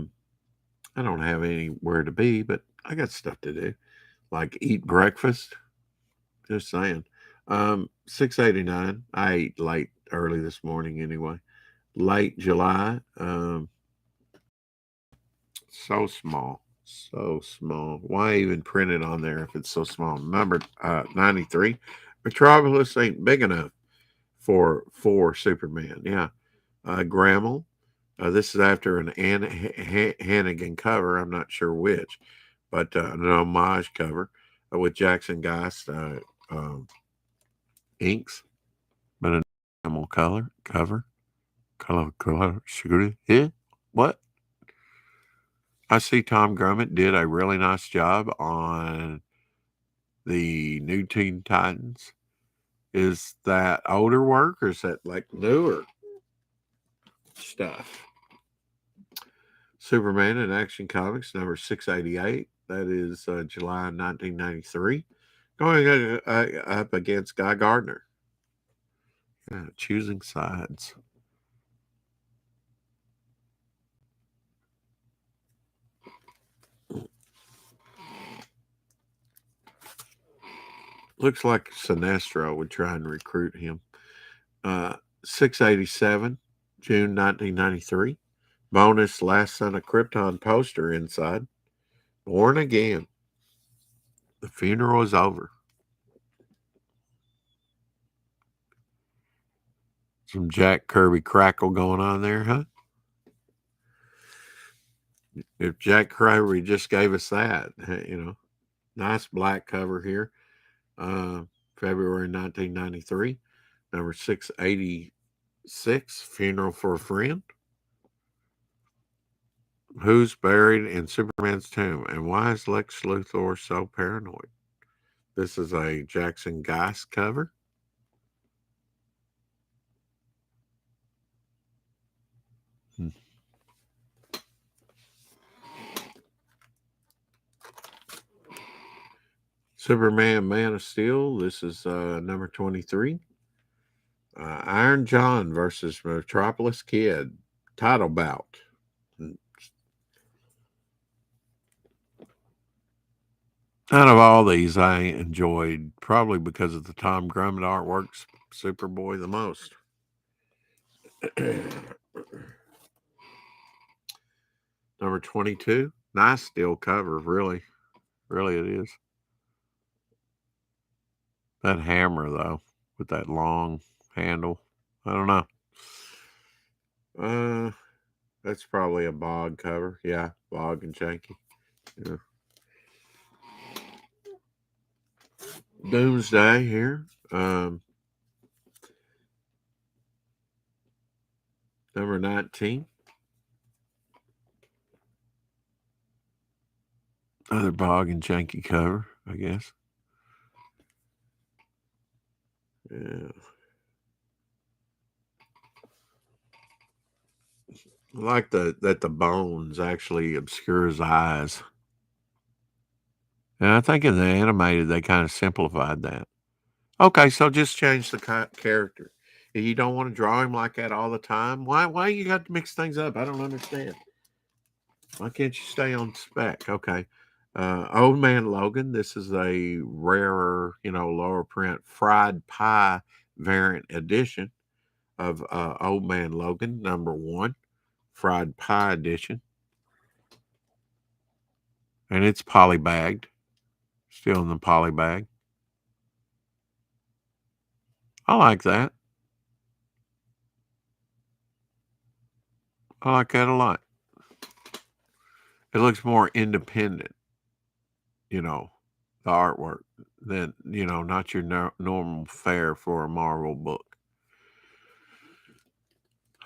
don't have anywhere to be, but I got stuff to do, like eat breakfast. Just saying. 689. I ate late early this morning anyway. Late July. So small. So small. Why even print it on there if it's so small? Number 93. Metropolis ain't big enough for Superman. Yeah. Grammel. This is after an Hannigan cover. I'm not sure which, but an homage cover with Jackson Geist inks, but an animal cover. Sugar. Yeah. What? I see Tom Grummett did a really nice job on the new Teen Titans. Is that older work or is that like newer stuff? Superman in Action Comics number 688. That is July 1993. Going up against Guy Gardner. Yeah, choosing sides. Looks like Sinestro would try and recruit him. 687, June 1993. Bonus Last Son of Krypton poster inside. Born Again. The funeral is over. Some Jack Kirby crackle going on there, huh? If Jack Kirby just gave us that, nice black cover here. February 1993, number 686, Funeral for a Friend. Who's buried in Superman's tomb, and why is Lex Luthor so paranoid? This is a Jackson Geist cover. Superman, Man of Steel. This is number 23. Iron John versus Metropolis Kid. Title bout. Out of all these, I enjoyed, probably because of the Tom Grummett artworks, Superboy the most. Number 22. Nice steel cover, really. Really it is. That hammer, though, with that long handle. I don't know. That's probably a Bog cover. Yeah, Bog and Janky. Yeah. Doomsday here. Number 19. Another Bog and Janky cover, I guess. Yeah. I like that the bones actually obscure his eyes. And I think in the animated, they kind of simplified that. Okay, so just change the character. If you don't want to draw him like that all the time, why you got to mix things up? I don't understand. Why can't you stay on spec? Okay. Old Man Logan. This is a rarer, lower print fried pie variant edition of Old Man Logan, number 1, fried pie edition. And it's polybagged. Still in the poly bag. I like that. I like that a lot. It looks more independent, the artwork than, not your normal fare for a Marvel book.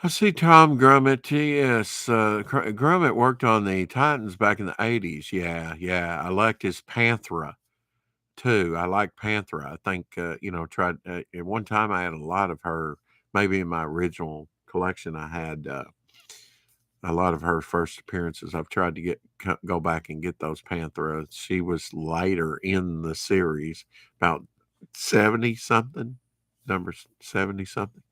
I see Tom Grummett. Yes, Grummett worked on the Titans back in the 80s. Yeah, yeah. I liked his Panthera too. I like Panthera. I think, tried at one time I had a lot of her, maybe in my original collection, I had a lot of her first appearances. I've tried to go back and get those Panthera. She was later in the series, about 70 something, numbers 70 something.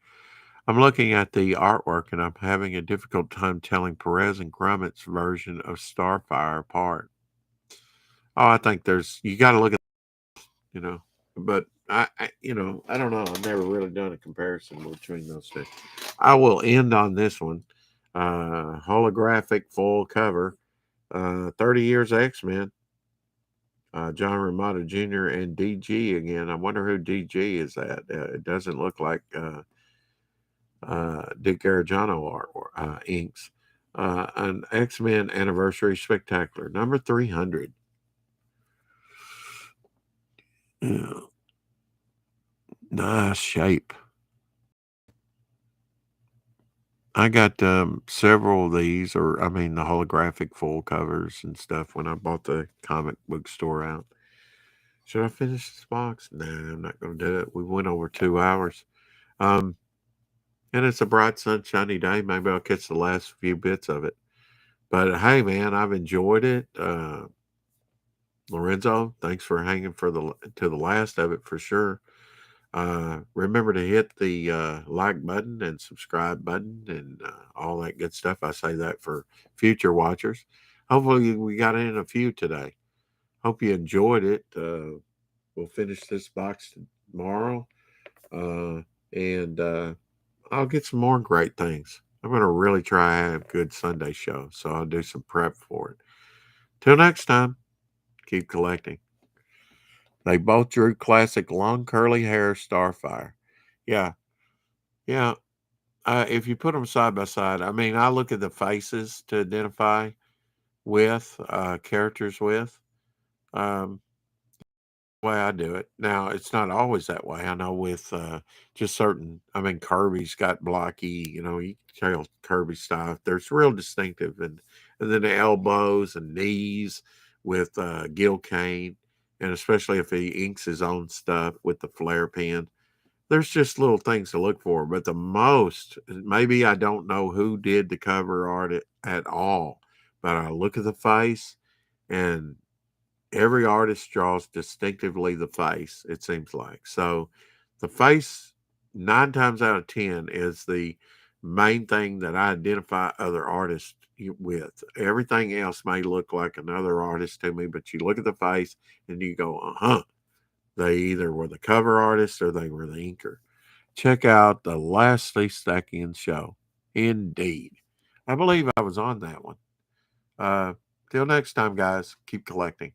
I'm looking at the artwork and I'm having a difficult time telling Perez and Grummett's version of Starfire apart. Oh, I think you got to look at, you know, but I don't know. I've never really done a comparison between those two. I will end on this one. Holographic full cover, 30 years X-Men. John Romita Jr. and DG again. I wonder who DG is at. It doesn't look like Dick Garagano inks. An X-Men Anniversary Spectacular, number 300. Yeah. Nice shape. I got several of these, the holographic full covers and stuff when I bought the comic book store out. Should I finish this box? Nah, I'm not going to do it. We went over 2 hours. And it's a bright, sunshiny day. Maybe I'll catch the last few bits of it. But hey, man, I've enjoyed it. Lorenzo, thanks for hanging to the last of it for sure. Remember to hit the like button and subscribe button and all that good stuff. I say that for future watchers. Hopefully, we got in a few today. Hope you enjoyed it. We'll finish this box tomorrow, and I'll get some more great things. I'm going to really try to have a good Sunday show, so I'll do some prep for it. Till next time, keep collecting. They both drew classic long curly hair Starfire. Yeah, yeah. If you put them side by side, I look at the faces to identify with characters with. Um, way I do it. Now, it's not always that way. I know with just certain, Kirby's got blocky, you can tell Kirby stuff. There's real distinctive. And then the elbows and knees with Gil Kane, and especially if he inks his own stuff with the flare pen. There's just little things to look for. But the most, maybe I don't know who did the cover art at all, but I look at the face and every artist draws distinctively the face, it seems like. So the face, 9 times out of 10, is the main thing that I identify other artists with. Everything else may look like another artist to me, but you look at the face and you go, they either were the cover artist or they were the inker. Check out the last Stackian show. Indeed. I believe I was on that one. Till next time, guys, keep collecting.